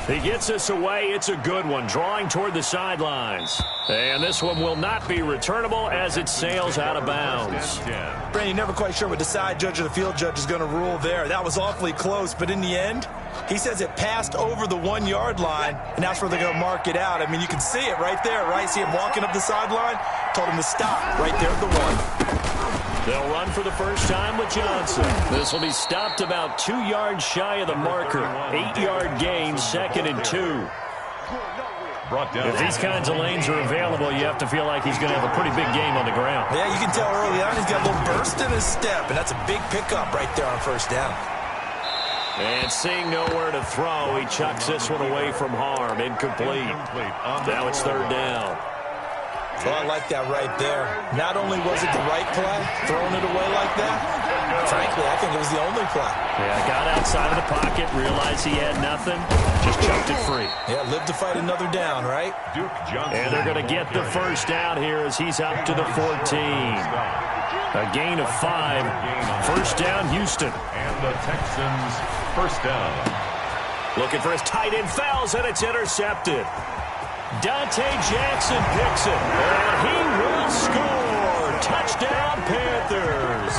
He gets this away. It's a good one, drawing toward the sidelines. And this one will not be returnable as it sails out of bounds. Brandon, you're never quite sure what the side judge or the field judge is going to rule there. That was awfully close, but in the end, he says it passed over the 1-yard line, and that's where they're going to mark it out. I mean, you can see it right there, right? See him walking up the sideline? Told him to stop right there at the 1. They'll run for the first time with Johnson. This will be stopped about 2 yards shy of the marker. 8-yard gain, 2nd and 2. If these kinds of lanes are available, you have to feel like he's going to have a pretty big game on the ground. Yeah, you can tell early on he's got a little burst in his step, and that's a big pickup right there on first down. And seeing nowhere to throw, he chucks this one away from harm. Incomplete. Now it's 3rd down. Well, I like that right there. Not only was it the right play, throwing it away like that, frankly, I think it was the only play. Yeah, got outside of the pocket, realized he had nothing, just chucked it free. Yeah, live to fight another down, right? Duke Johnson. And they're going to get the first down here as he's up to the 14. A gain of 5. First down, Houston. And the Texans first down. Looking for his tight end, fouls, and it's intercepted. Dante Jackson picks it, and he will score. Touchdown, Panthers.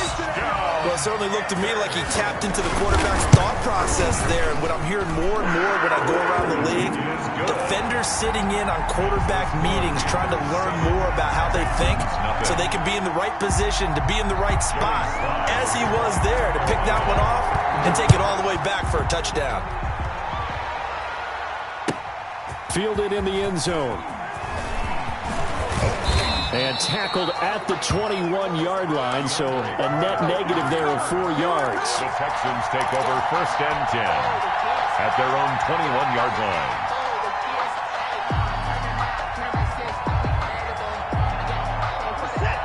Well, it certainly looked to me like he tapped into the quarterback's thought process there. And what I'm hearing more and more when I go around the league, defenders sitting in on quarterback meetings trying to learn more about how they think so they can be in the right position to be in the right spot, as he was there to pick that one off and take it all the way back for a touchdown. Fielded in the end zone. And tackled at the 21-yard line, so a net negative there of 4 yards. The Texans take over 1st and 10 at their own 21-yard line.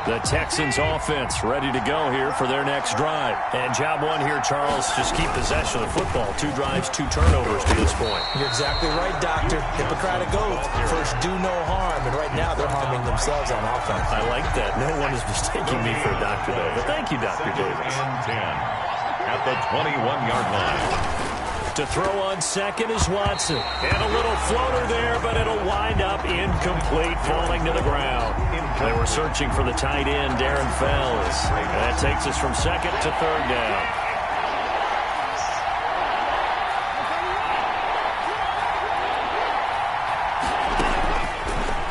The Texans offense ready to go here for their next drive. And job one here, Charles, just keep possession of the football. 2 drives, 2 turnovers to this point. You're exactly right, Doctor. Hippocratic oath. First, do no harm. And right now, they're harming themselves on offense. I like that. No one is mistaking me for a doctor, though. But thank you, Dr. Davis. And 10 at the 21-yard line. To throw on second is Watson. And a little floater there, but it'll wind up incomplete, falling to the ground. They were searching for the tight end, Darren Fells. And that takes us from second to third down.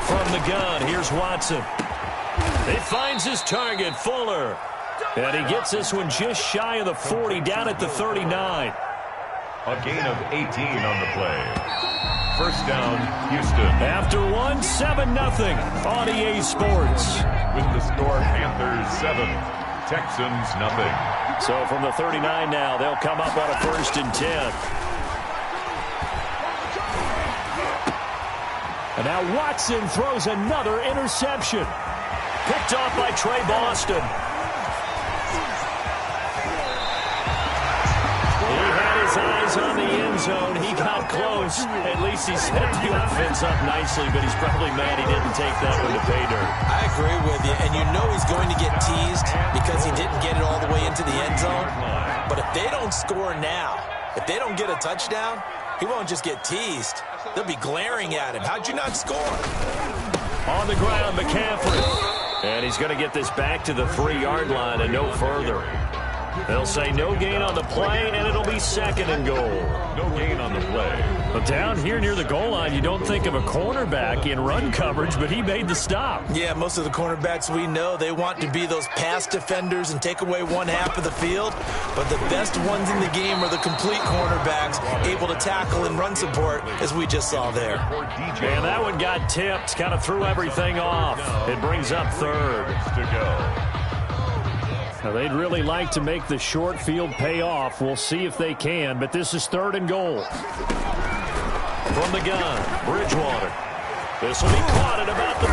From the gun, here's Watson. He finds his target, Fuller. And he gets this one just shy of the 40, down at the 39. A gain of 18 on the play. 1st down, Houston. After 1, 7-0 on EA Sports. With the score, Panthers 7, Texans nothing. So from the 39 now, they'll come up on a 1st and 10. And now Watson throws another interception. Picked off by Trey Boston. Eyes on the end zone. He got close. At least he set the offense up nicely, but he's probably mad he didn't take that one to pay dirt. I agree with you, and you know he's going to get teased because he didn't get it all the way into the end zone. But if they don't score now, if they don't get a touchdown, he won't just get teased. They'll be glaring at him. How'd you not score? On the ground, McCaffrey. And he's going to get this back to the 3-yard line and no further. They'll say no gain on the play, and it'll be 2nd and goal. No gain on the play. But down here near the goal line, you don't think of a cornerback in run coverage, but he made the stop. Yeah, most of the cornerbacks we know, they want to be those pass defenders and take away one half of the field. But the best ones in the game are the complete cornerbacks, able to tackle and run support, as we just saw there. And that one got tipped, kind of threw everything off. It brings up 3rd. To go. Now, they'd really like to make the short field pay off. We'll see if they can, but this is 3rd and goal. From the gun, Bridgewater. This will be caught at about the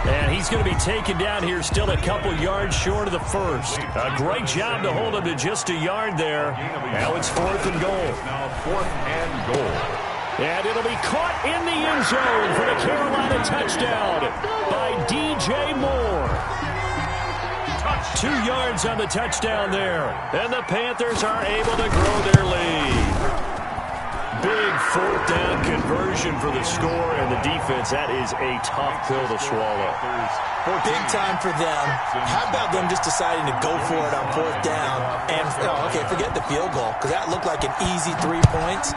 5. And he's going to be taken down here still a couple yards short of the 1st. A great job to hold him to just a yard there. Now it's 4th and goal. Now 4th and goal. And it'll be caught in the end zone for the Carolina touchdown by DJ Moore. 2 yards on the touchdown there. And the Panthers are able to grow their lead. Big 4th down conversion for the score, and the defense, that is a tough pill to swallow. Big time for them. How about them just deciding to go for it on 4th down? And, okay, forget the field goal, because that looked like an easy 3 points.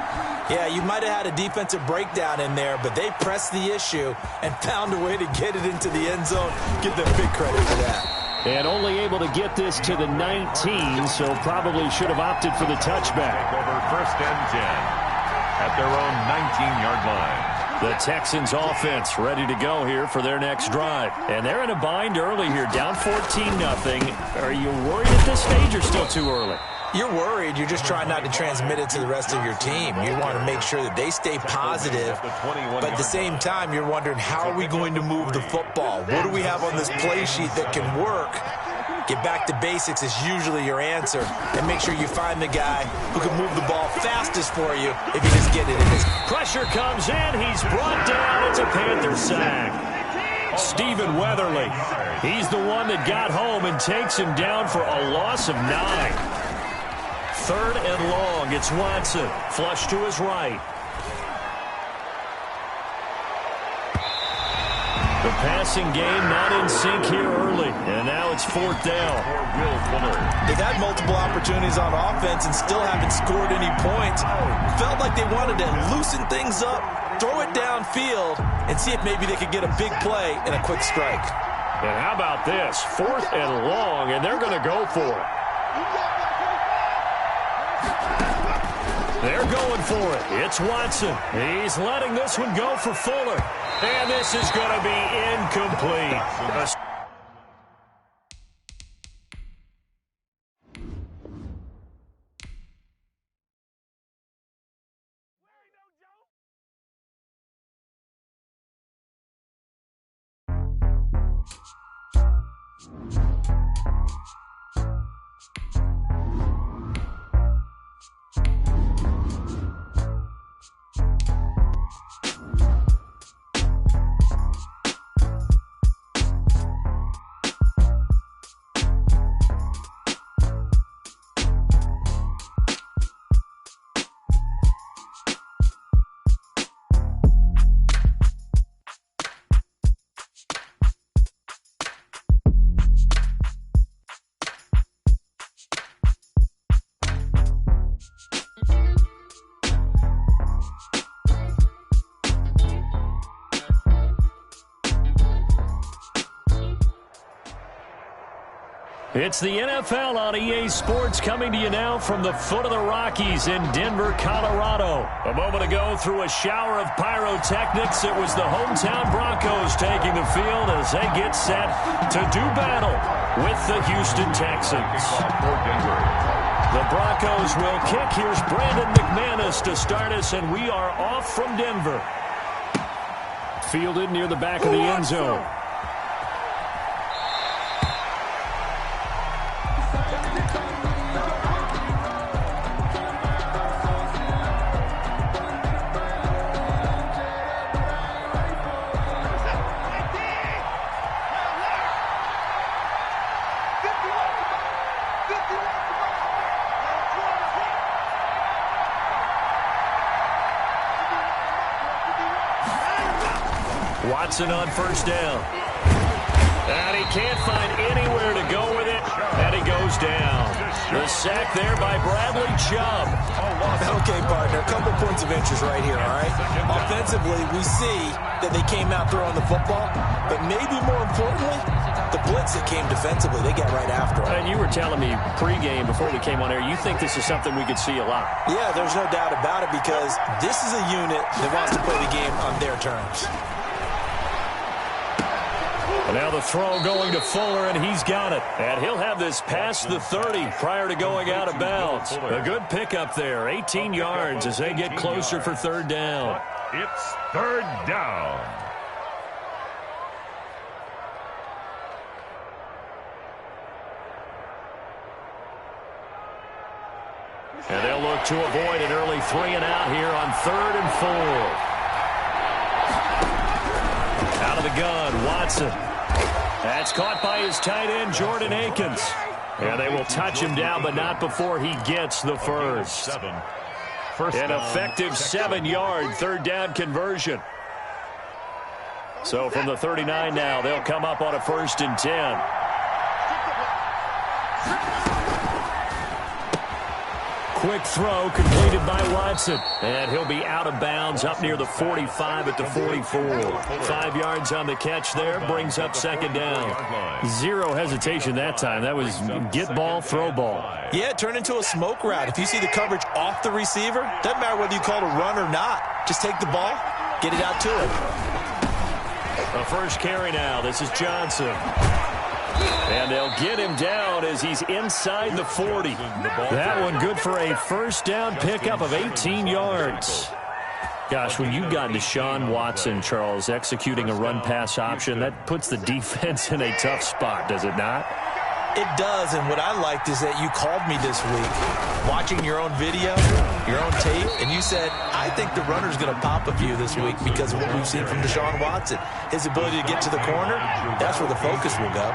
Yeah, you might have had a defensive breakdown in there, but they pressed the issue and found a way to get it into the end zone. Give them big credit for that. And only able to get this to the 19, so probably should have opted for the touchback. Over 1st and 10 at their own 19-yard line. The Texans offense ready to go here for their next drive. And they're in a bind early here, down 14-0. Are you worried at this stage or still too early? You're worried. You're just trying not to transmit it to the rest of your team. You want to make sure that they stay positive. But at the same time, you're wondering, how are we going to move the football? What do we have on this play sheet that can work? Get back to basics is usually your answer. And make sure you find the guy who can move the ball fastest for you if you just get it in his. Pressure comes in. He's brought down. It's a Panther sack. Stephen Weatherly. He's the one that got home and takes him down for a loss of 9. 3rd and long. It's Watson. Flush to his right. The passing game not in sync here early. And now it's 4th down. The multiple opportunities on offense and still haven't scored any points. Felt like they wanted to loosen things up, throw it downfield, and see if maybe they could get a big play and a quick strike. And how about this? 4th and long, and they're going to go for it. They're going for it. It's Watson. He's letting this one go for Fuller. And this is going to be incomplete. It's the NFL on EA Sports coming to you now from the foot of the Rockies in Denver, Colorado. A moment ago, through a shower of pyrotechnics, it was the hometown Broncos taking the field as they get set to do battle with the Houston Texans. The Broncos will kick. Here's Brandon McManus to start us, and we are off from Denver. Fielded near the back of the end zone. Watson on first down. And he can't find anywhere to go with it, and he goes down. The sack there by Bradley Chubb. Okay, partner, a couple points of interest right here, all right? Offensively, we see that they came out throwing the football, but maybe more importantly, the blitz that came defensively, they get right after it. And you were telling me pregame before we came on air, you think this is something we could see a lot. Yeah, there's no doubt about it because this is a unit that wants to play the game on their terms. And now the throw going to Fuller, and he's got it. And he'll have this past the 30 prior to going out of bounds. A good pickup there, 18 yards as they get closer for third down. It's third down. And they'll look to avoid an early 3-and-out here on 3rd and 4. Out of the gun, Watson. That's caught by his tight end, Jordan Akins. And they will touch him down, but not before he gets the first. An effective 7-yard third down conversion. So from the 39 now, they'll come up on a 1st and 10. Quick throw completed by Watson. And he'll be out of bounds up near the 45 at the 44. 5 yards on the catch there, brings up 2nd down. Zero hesitation that time. That was get ball, throw ball. Yeah, it turned into a smoke route. If you see the coverage off the receiver, doesn't matter whether you call it a run or not. Just take the ball, get it out to him. The first carry now. This is Johnson. And they'll get him down as he's inside the 40. That one good for a first down pickup of 18 yards. Gosh, when you've got Deshaun Watson, Charles, executing a run-pass option, that puts the defense in a tough spot, does it not? It does, and what I liked is that you called me this week, watching your own video, your own tape, and you said, I think the runner's going to pop a few this week because of what we've seen from Deshaun Watson. His ability to get to the corner, that's where the focus will go.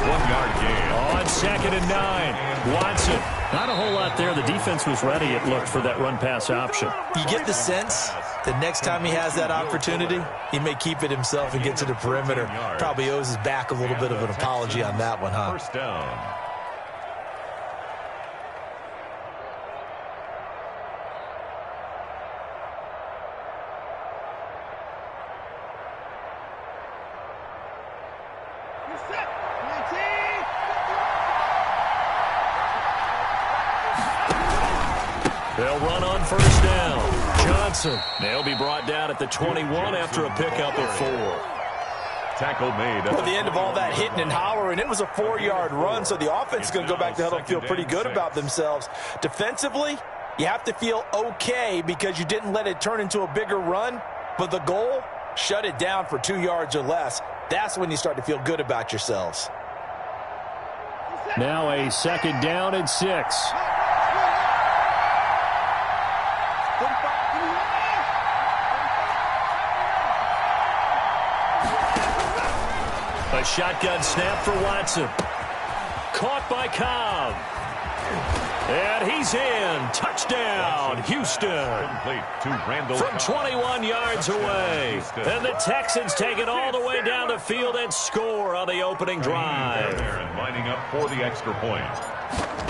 1-yard gain. On 2nd and 9, Watson. Not a whole lot there. The defense was ready, it looked, for that run-pass option. You get the sense that next time he has that opportunity, he may keep it himself and get to the perimeter. Probably owes his back a little bit of an apology on that one, huh? First down. They'll run on first down. Johnson. They'll be brought down at the 21 after a pickup of 4. Tackle made. At the end of all that hitting and hollering, it was a 4-yard run, so the offense is going to go back to huddle and feel pretty good about themselves. Defensively, you have to feel okay because you didn't let it turn into a bigger run, but the goal, shut it down for 2 yards or less. That's when you start to feel good about yourselves. Now a 2nd down and 6. A shotgun snap for Watson. Caught by Cobb. And he's in. Touchdown, Houston. From 21 yards away. And the Texans take it all the way down the field and score on the opening drive. Lining up for the extra point.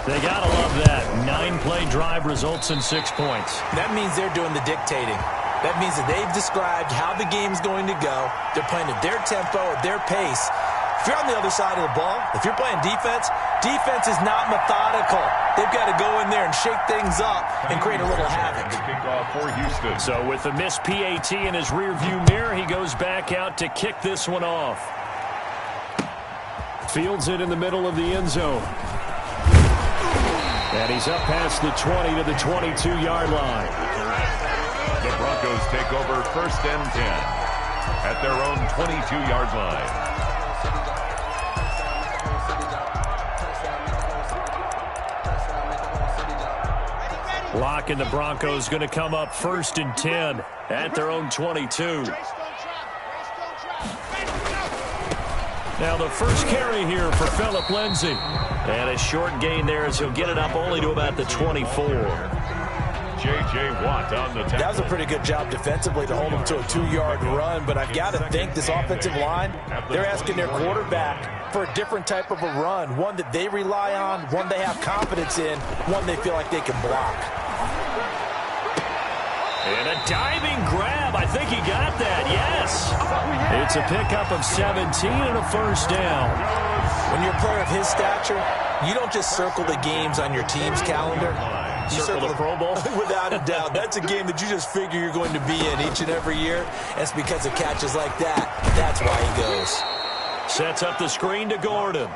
They got to love that. 9-play drive results in 6 points. That means they're doing the dictating. That means that they've described how the game's going to go. They're playing at their tempo, at their pace. If you're on the other side of the ball, if you're playing defense, defense is not methodical. They've got to go in there and shake things up and create a little havoc. So with a missed PAT in his rearview mirror, he goes back out to kick this one off. Fields it in the middle of the end zone. And he's up past the 20 to the 22-yard line. The Broncos take over 1st and 10 at their own 22-yard line. Lock and the Broncos going to come up 1st and 10 at their own 22. Now the first carry here for Phillip Lindsay. And a short gain there as he'll get it up only to about the 24. J.J. Watt on the tackle. That was a pretty good job defensively to hold him to a 2-yard run, but I've got to think this offensive line, they're asking their quarterback for a different type of a run, one that they rely on, one they have confidence in, one they feel like they can block. And a diving grab. I think he got that, yes. It's a pickup of 17 and a 1st down. When you're a player of his stature, you don't just circle the games on your team's calendar. You circle the Pro Bowl? Without a doubt. That's a game that you just figure you're going to be in each and every year. And it's because of catches like that. That's why he goes. Sets up the screen to Gordon.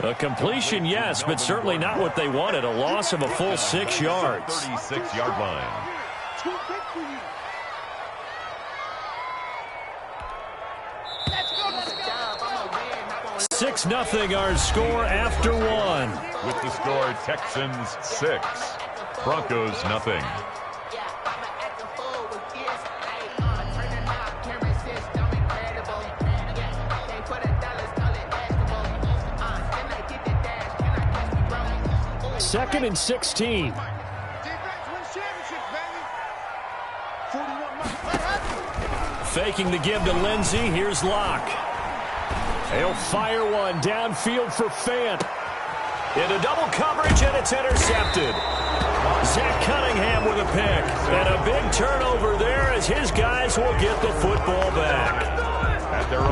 A completion, yes, but certainly not what they wanted. A loss of a full 6 yards. 36-yard line. 6-0 our score after 1. With the score, Texans 6, Broncos nothing. Second and 16. Faking the give to Lindsey. Here's Locke. He'll fire one downfield for Fant. Into double coverage, and it's intercepted. Zach Cunningham with a pick. And a big turnover there as his guys will get the football back.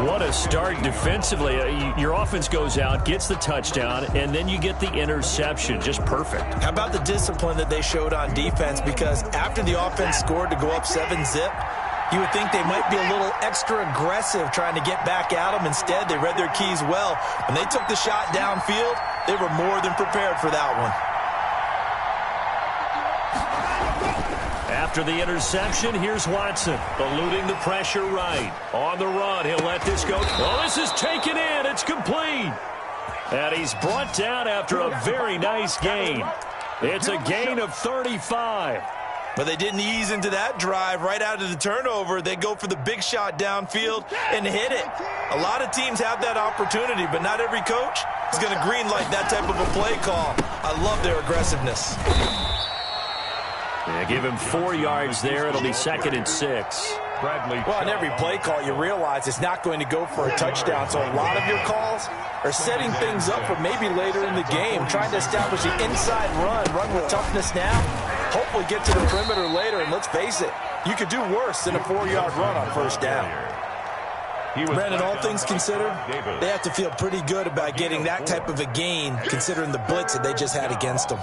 What a start defensively. Your offense goes out, gets the touchdown, and then you get the interception. Just perfect. How about the discipline that they showed on defense? Because after the offense scored to go up 7-zip, you would think they might be a little extra aggressive trying to get back at them. Instead, they read their keys well. When they took the shot downfield, they were more than prepared for that one. After the interception, here's Watson, eluding the pressure right. On the run, he'll let this go. Oh, this is taken in. It's complete. And he's brought down after a very nice gain. It's a gain of 35. But they didn't ease into that drive right out of the turnover. They go for the big shot downfield and hit it. A lot of teams have that opportunity, but not every coach is going to greenlight that type of a play call. I love their aggressiveness. Yeah, give him 4 yards there. It'll be 2nd and 6. Well, on every play call, you realize it's not going to go for a touchdown. So a lot of your calls are setting things up for maybe later in the game, trying to establish the inside run with toughness now, hopefully get to the perimeter later. And let's face it, you could do worse than a 4-yard run on 1st down. Brandon, all things considered, they have to feel pretty good about getting that type of a gain, considering the blitz that they just had against them.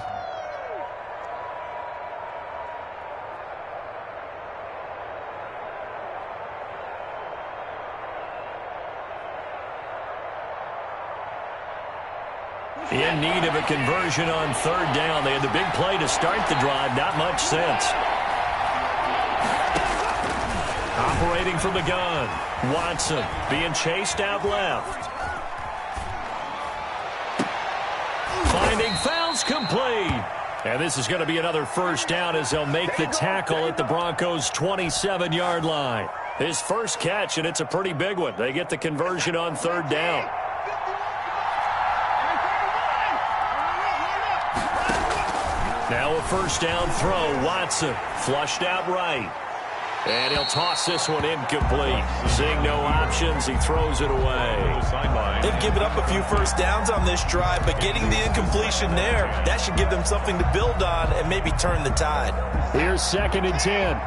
In need of a conversion on third down. They had the big play to start the drive. Not much sense. Operating from the gun. Watson being chased out left. Finding fouls complete. And this is going to be another first down as they'll make the tackle at the Broncos' 27-yard line. His first catch, and it's a pretty big one. They get the conversion on third down. Now a first down throw. Watson flushed out right. And he'll toss this one incomplete. Seeing no options, he throws it away. They've given up a few first downs on this drive, but getting the incompletion there, that should give them something to build on and maybe turn the tide. Here's 2nd and 10.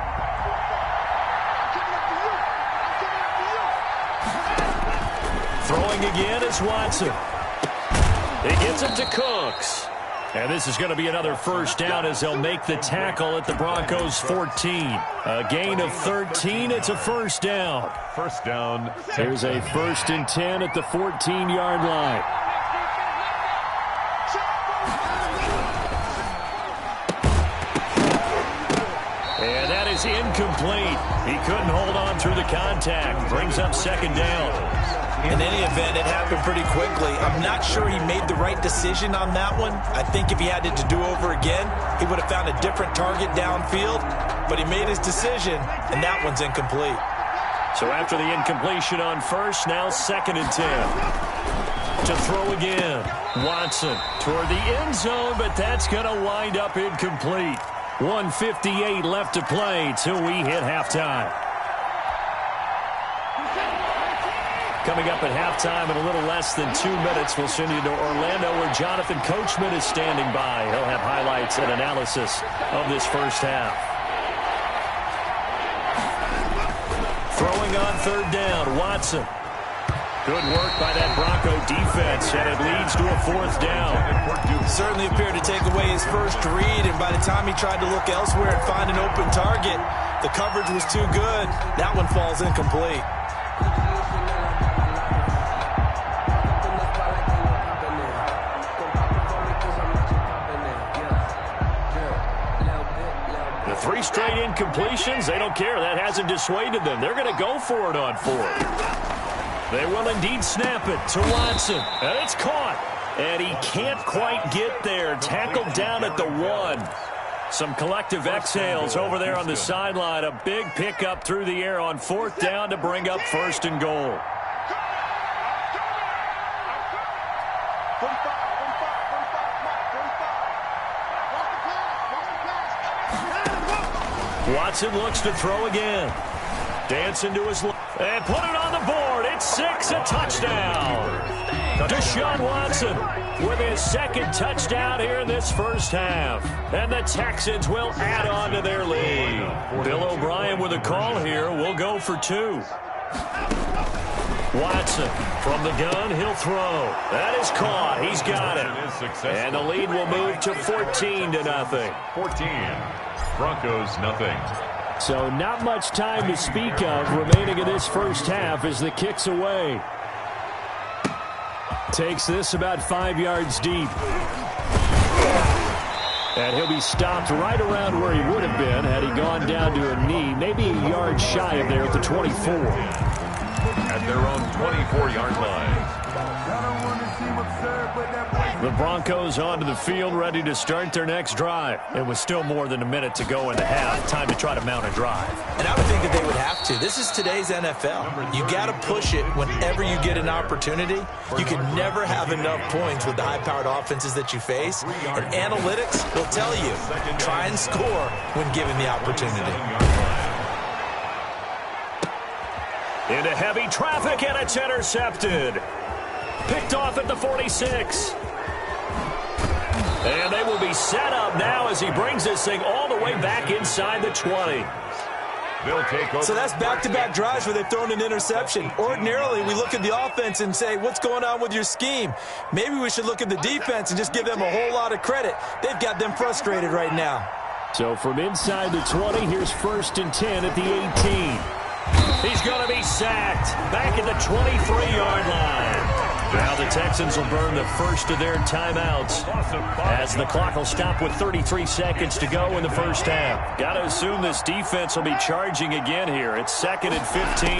Throwing again is Watson. He gets it to Cooks. And this is going to be another first down as they'll make the tackle at the Broncos' 14. A gain of 13. It's a first down. First down. Here's a 1st and 10 at the 14-yard line. And that is incomplete. He couldn't hold on through the contact. Brings up 2nd down. In any event, it happened pretty quickly. I'm not sure he made the right decision on that one. I think if he had it to do over again, he would have found a different target downfield. But he made his decision, and that one's incomplete. So after the incompletion on first, now 2nd and 10. To throw again. Watson toward the end zone, but that's going to wind up incomplete. 1:58 left to play till we hit halftime. Coming up at halftime in a little less than 2 minutes, we'll send you to Orlando where Jonathan Coachman is standing by. He'll have highlights and analysis of this first half. Throwing on third down, Watson. Good work by that Bronco defense, and it leads to a 4th down. Certainly appeared to take away his first read, and by the time he tried to look elsewhere and find an open target, the coverage was too good. That one falls incomplete. The 3 straight incompletions, they don't care. That hasn't dissuaded them. They're going to go for it on 4th. They will indeed snap it to Watson. And it's caught. And he can't quite get there. Tackled down at the 1. Some collective exhales over there on the sideline. A big pickup through the air on 4th down to bring up 1st and goal. Watson looks to throw again. Dancing to his left. And put it on the board. It's 6, a touchdown. Deshaun Watson with his 2nd touchdown here in this first half. And the Texans will add on to their lead. Bill O'Brien with a call here. We'll go for 2. Watson from the gun. He'll throw. That is caught. He's got it. And the lead will move to 14-0. 14. Broncos, nothing. So not much time to speak of remaining in this first half as the kick's away. Takes this about 5 yards deep. And he'll be stopped right around where he would have been had he gone down to a knee, maybe a yard shy of there at the 24. At their own 24-yard line. The Broncos onto the field, ready to start their next drive. It was still more than a minute to go in the half. Time to try to mount a drive. And I would think that they would have to. This is today's NFL. You got to push it whenever you get an opportunity. You can never have enough points with the high-powered offenses that you face. And analytics will tell you, try and score when given the opportunity. Into heavy traffic, and it's intercepted. Picked off at the 46. And they will be set up now as he brings this thing all the way back inside the 20. They'll take over. So that's back-to-back drives where they've thrown an interception. Ordinarily, we look at the offense and say, what's going on with your scheme? Maybe we should look at the defense and just give them a whole lot of credit. They've got them frustrated right now. So from inside the 20, here's 1st and 10 at the 18. He's going to be sacked back at the 23-yard line. Now the Texans will burn the first of their timeouts as the clock will stop with 33 seconds to go in the first half. Got to assume this defense will be charging again here. It's 2nd and 15.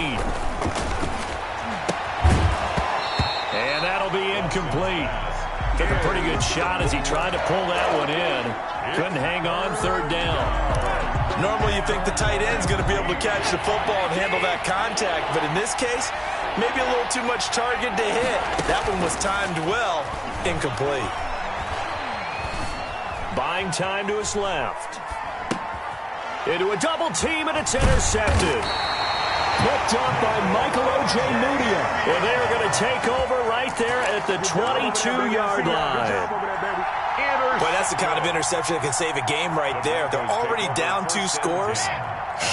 And that'll be incomplete. Took a pretty good shot as he tried to pull that one in. Couldn't hang on 3rd down. Normally you think the tight end's going to be able to catch the football and handle that contact, but in this case, maybe a little too much target to hit. That one was timed well. Incomplete. Buying time to his left. Into a double team, and it's intercepted. Picked up by Michael O.J. Mudia. Well, they're going to take over right there at the 22-yard line. Boy, that's the kind of interception that can save a game right there. They're already down 2 scores.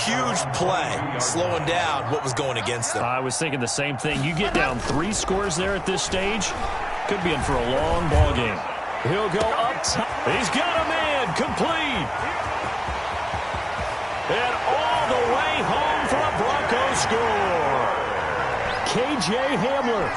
Huge play, slowing down what was going against them. I was thinking the same thing. You get down 3 scores there at this stage, could be in for a long ball game. He'll go up top. He's got a man, complete. And all the way home for a Broncos score. K.J. Hamler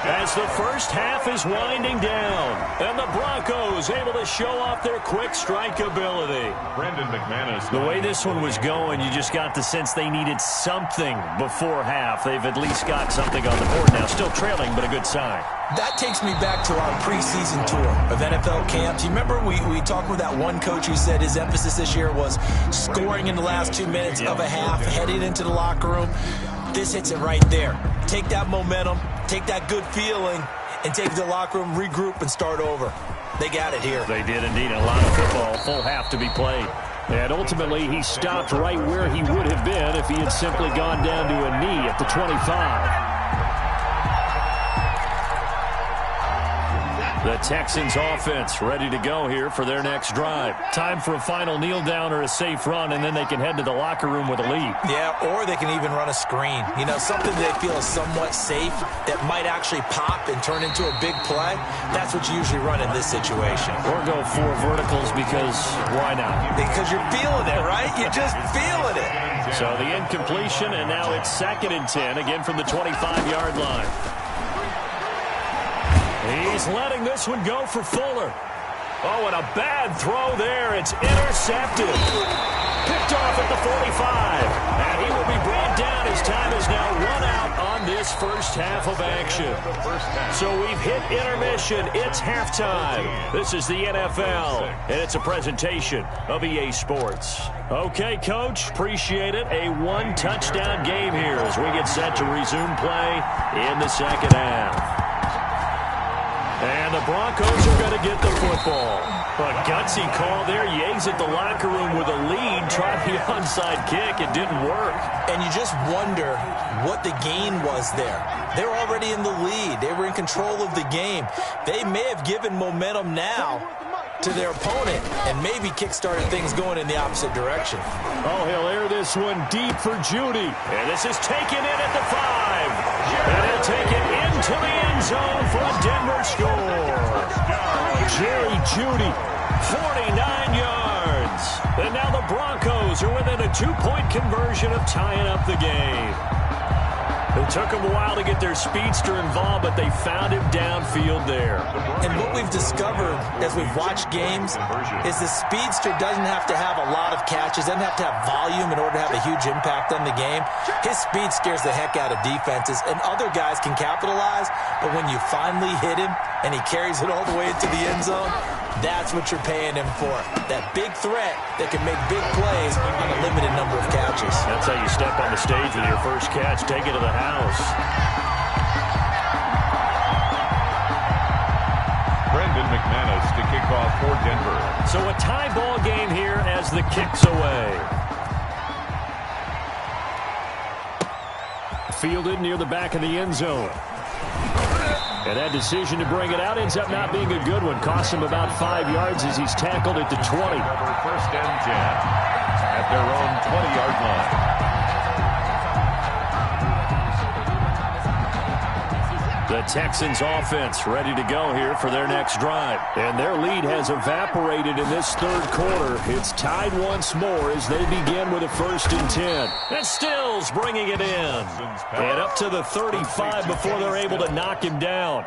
as the first half is winding down. And the Broncos able to show off their quick strike ability. Brandon McManus. The way this one was going, you just got the sense they needed something before half. They've at least got something on the board now. Still trailing, but a good sign. That takes me back to our preseason tour of NFL camps. You remember we talked with that one coach who said his emphasis this year was scoring in the last 2 minutes of a half, heading into the locker room. This hits it right there. Take that momentum, take that good feeling, and take it to the locker room, regroup, and start over. They got it here. They did indeed. A lot of football, full half to be played. And ultimately, he stopped right where he would have been if he had simply gone down to a knee at the 25. The Texans offense ready to go here for their next drive. Time for a final kneel down or a safe run, and then they can head to the locker room with a lead. Yeah, or they can even run a screen. You know, something they feel is somewhat safe that might actually pop and turn into a big play. That's what you usually run in this situation. Or go 4 verticals because why not? Because you're feeling it, right? You're just feeling it. So the incompletion, and now it's 2nd and 10, again from the 25-yard line. He's letting this one go for Fuller. Oh, and a bad throw there. It's intercepted. Picked off at the 45. And he will be brought down. His time is now run out on this first half of action. So we've hit intermission. It's halftime. This is the NFL, and it's a presentation of EA Sports. Okay, Coach, appreciate it. A 1-touchdown game here as we get set to resume play in the second half. And the Broncos are going to get the football. A gutsy call there. Yates at the locker room with a lead. Tried the onside kick. It didn't work. And you just wonder what the gain was there. They're already in the lead. They were in control of the game. They may have given momentum now to their opponent and maybe kick-started things going in the opposite direction. Oh, he'll air this one deep for Judy. And this is taken in at the 5. And he'll take it into the end zone for a Denver score. Jerry Judy, 49 yards. And now the Broncos are within a 2-point conversion of tying up the game. It took them a while to get their speedster involved, but they found him downfield there. And what we've discovered as we've watched games is the speedster doesn't have to have a lot of catches, doesn't have to have volume in order to have a huge impact on the game. His speed scares the heck out of defenses, and other guys can capitalize, but when you finally hit him and he carries it all the way into the end zone, that's what you're paying him for. That big threat that can make big plays on a limited number of catches. That's how you step on the stage with your first catch. Take it to the house. Brandon McManus to kick off for Denver. So a tie ball game here as the kick's away. Fielded near the back of the end zone. And that decision to bring it out ends up not being a good one. Costs him about 5 yards as he's tackled at the 20. First and 10 at their own 20-yard line. The Texans offense ready to go here for their next drive. And their lead has evaporated in this third quarter. It's tied once more as they begin with a 1st and 10. And Stills bringing it in. And up to the 35 before they're able to knock him down.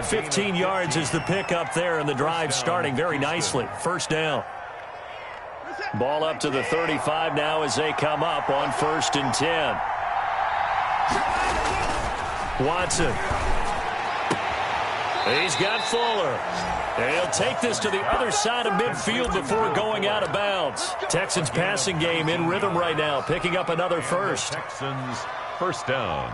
15 yards is the pickup there, and the drive starting very nicely. First down. Ball up to the 35 now as they come up on 1st and 10. Watson. He's got Fuller. He'll take this to the other side of midfield before going out of bounds. Texans passing game in rhythm right now, picking up another first. Texans first down.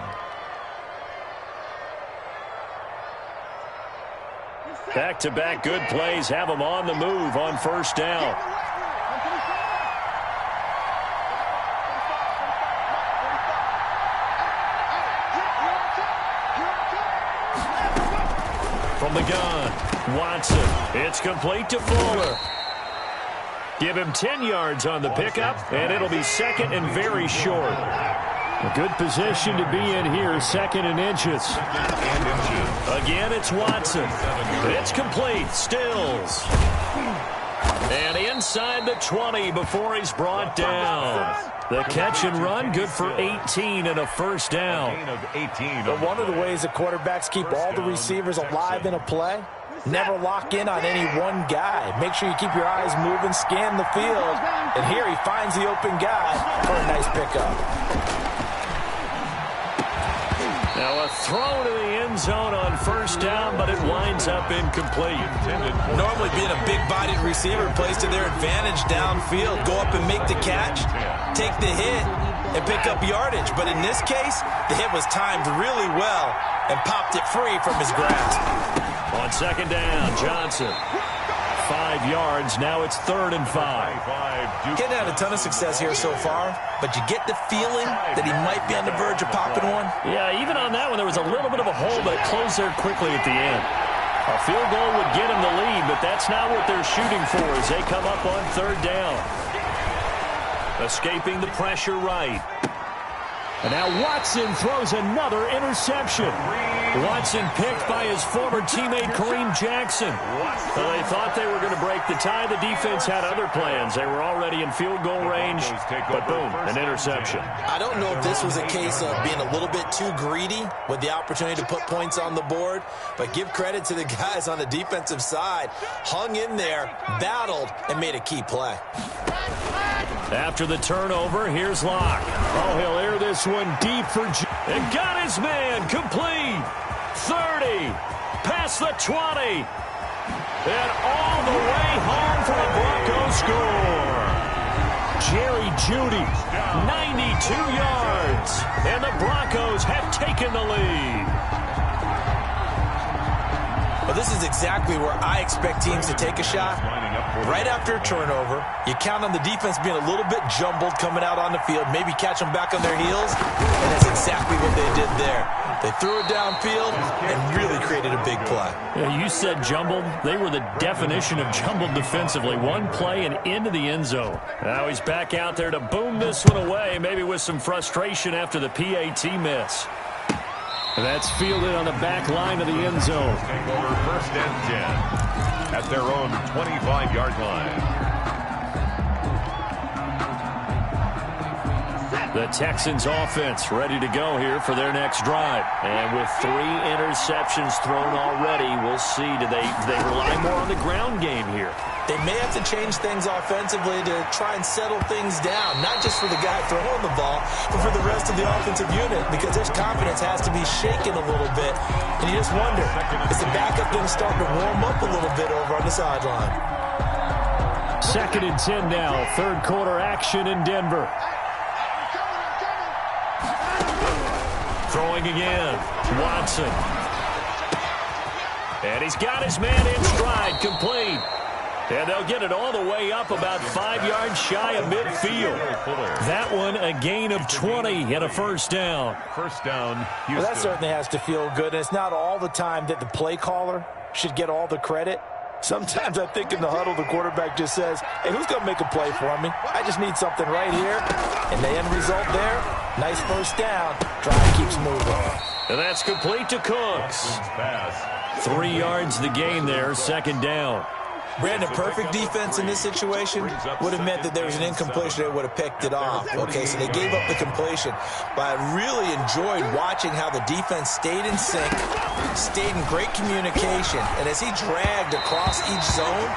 Back-to-back good plays have them on the move on first down. From the gun, Watson. It's complete to Fuller. Give him 10 yards on the pickup, and it'll be second and very short. A good position to be in here, second and inches. Again, it's Watson. It's complete. Stills. And inside the 20 before he's brought down. The catch and run, good for 18 and a first down. But one of the ways the quarterbacks keep all the receivers alive in a play, never lock in on any one guy. Make sure you keep your eyes moving, scan the field. And here he finds the open guy for a nice pickup. Now a throw to the end zone on first down, but it winds up incomplete. Normally being a big-bodied receiver plays to their advantage downfield. Go up and make the catch, take the hit, and pick up yardage. But in this case, the hit was timed really well and popped it free from his grasp. On second down, Johnson. 5 yards. Now it's 3rd and 5. Getting had a ton of success here so far, but you get the feeling that he might be on the verge of popping one. Yeah, even on that one, there was a little bit of a hole, but it closed there quickly at the end. A field goal would get him the lead, but that's not what they're shooting for as they come up on 3rd down. Escaping the pressure right. And now Watson throws another interception. Watson picked by his former teammate Kareem Jackson. So they thought they were going to break the tie. The defense had other plans. They were already in field goal range, but boom, an interception. I don't know if this was a case of being a little bit too greedy with the opportunity to put points on the board, but give credit to the guys on the defensive side. Hung in there, battled, and made a key play. After the turnover, here's Locke. Oh, he'll air this one deep for and got his man complete. 30, past the 20, and all the way home for a Broncos score. Jerry Jeudy, 92 yards, and the Broncos have taken the lead. Well, this is exactly where I expect teams to take a shot. Right after a turnover, you count on the defense being a little bit jumbled coming out on the field, maybe catch them back on their heels, and that's exactly what they did there. They threw it downfield and really created a big play. Yeah, you said jumbled. They were the definition of jumbled defensively. One play and into the end zone. Now he's back out there to boom this one away, maybe with some frustration after the PAT miss. And that's fielded on the back line of the end zone. Take over 1st and 10 at their own 25-yard line. The Texans offense ready to go here for their next drive. And with 3 interceptions thrown already, we'll see. Do they rely more on the ground game here? They may have to change things offensively to try and settle things down, not just for the guy throwing the ball, but for the rest of the offensive unit, because their confidence has to be shaken a little bit. And you just wonder, is the backup going to start to warm up a little bit over on the sideline? 2nd and 10 now, 3rd quarter action in Denver. Throwing again, Watson. And he's got his man in stride, complete. And they'll get it all the way up about 5 yards shy of midfield. That one a gain of 20 and a first down. First down, Houston. Well, that certainly has to feel good. And it's not all the time that the play caller should get all the credit. Sometimes I think in the huddle, the quarterback just says, hey, who's going to make a play for me? I just need something right here. And the end result there, nice first down. Drive keeps moving. And that's complete to Cooks. 3 yards the gain there, 2nd down. Brandon, perfect defense in this situation would have meant that there was an incompletion. They would have picked it off. Okay, so they gave up the completion. But I really enjoyed watching how the defense stayed in sync, stayed in great communication. And as he dragged across each zone,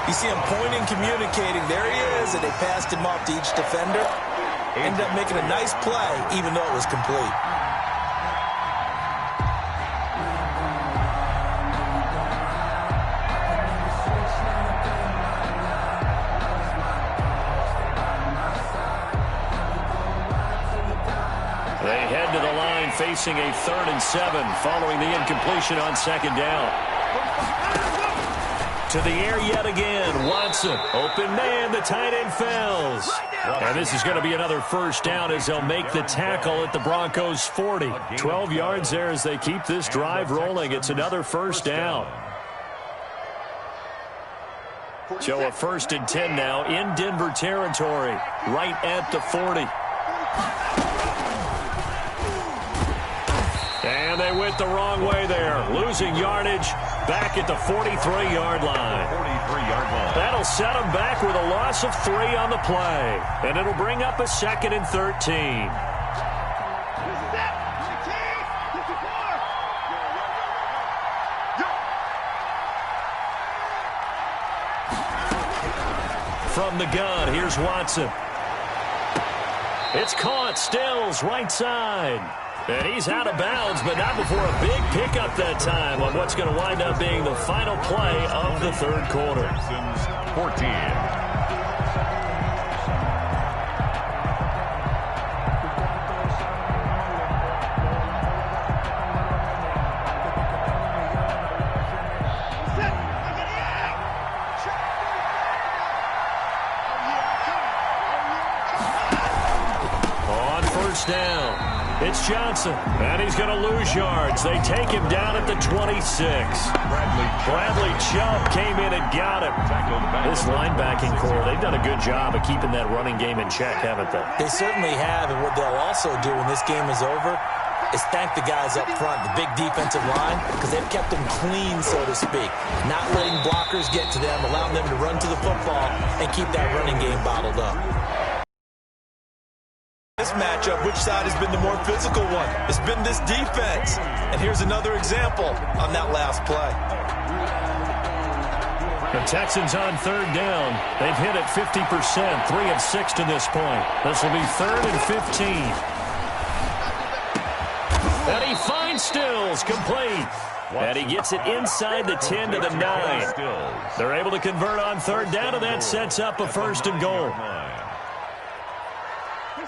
you see him pointing, communicating. There he is, and they passed him off to each defender. Ended up making a nice play, even though it was complete. They head to the line facing a 3rd and 7 following the incompletion on 2nd down. To the air yet again. Watson. Open man. The tight end fells. And this is going to be another 1st down as they'll make the tackle at the Broncos' 40. 12 yards there as they keep this drive rolling. It's another 1st down. So a 1st and 10 now in Denver territory. Right at the 40. And they went the wrong way there. Losing yardage back at the 43-yard line. 43-yard line. That'll set them back with a loss of 3 on the play. And it'll bring up a 2nd and 13. From the gun, here's Watson. It's caught. Stills, right side. And he's out of bounds, but not before a big pickup that time on what's going to wind up being the final play of the 3rd quarter. 14. Down. It's Johnson, and he's going to lose yards. They take him down at the 26. Bradley Chubb came in and got him. This linebacking core, they've done a good job of keeping that running game in check, haven't they? They certainly have, and what they'll also do when this game is over is thank the guys up front, the big defensive line, because they've kept them clean, so to speak. Not letting blockers get to them, allowing them to run to the football and keep that running game bottled up. This matchup, which side has been the more physical one? It's been this defense. And here's another example on that last play. The Texans on 3rd down. They've hit it 50%, 3 of 6 to this point. This will be 3rd and 15. And he finds Stills, complete. And he gets it inside the 10 to the 9. They're able to convert on 3rd down, and that sets up a 1st and goal.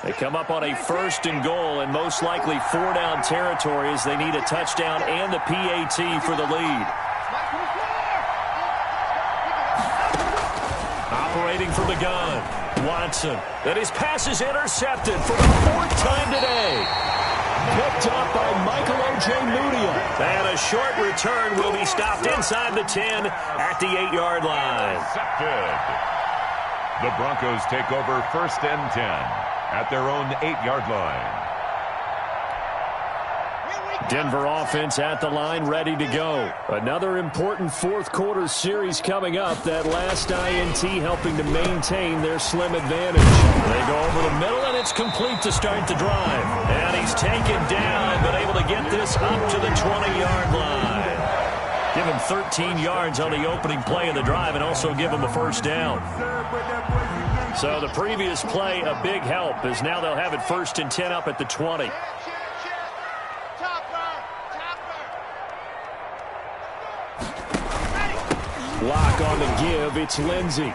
They come up on a 1st and goal, and most likely 4-down territory as they need a touchdown and the PAT for the lead. Operating from the gun, Watson. And his pass is intercepted for the 4th time today. Picked up by Michael Ojemudia. And a short return will be stopped inside the 10 at the 8-yard line. Intercepted. The Broncos take over 1st and 10. At their own 8-yard line. Denver offense at the line, ready to go. Another important 4th quarter series coming up. That last INT helping to maintain their slim advantage. They go over the middle, and it's complete to start the drive. And he's taken down, but able to get this up to the 20-yard line. Give him 13 yards on the opening play of the drive and also give him a 1st down. So the previous play, a big help, as now they'll have it 1st and 10 up at the 20. Lock on the give. It's Lindsey.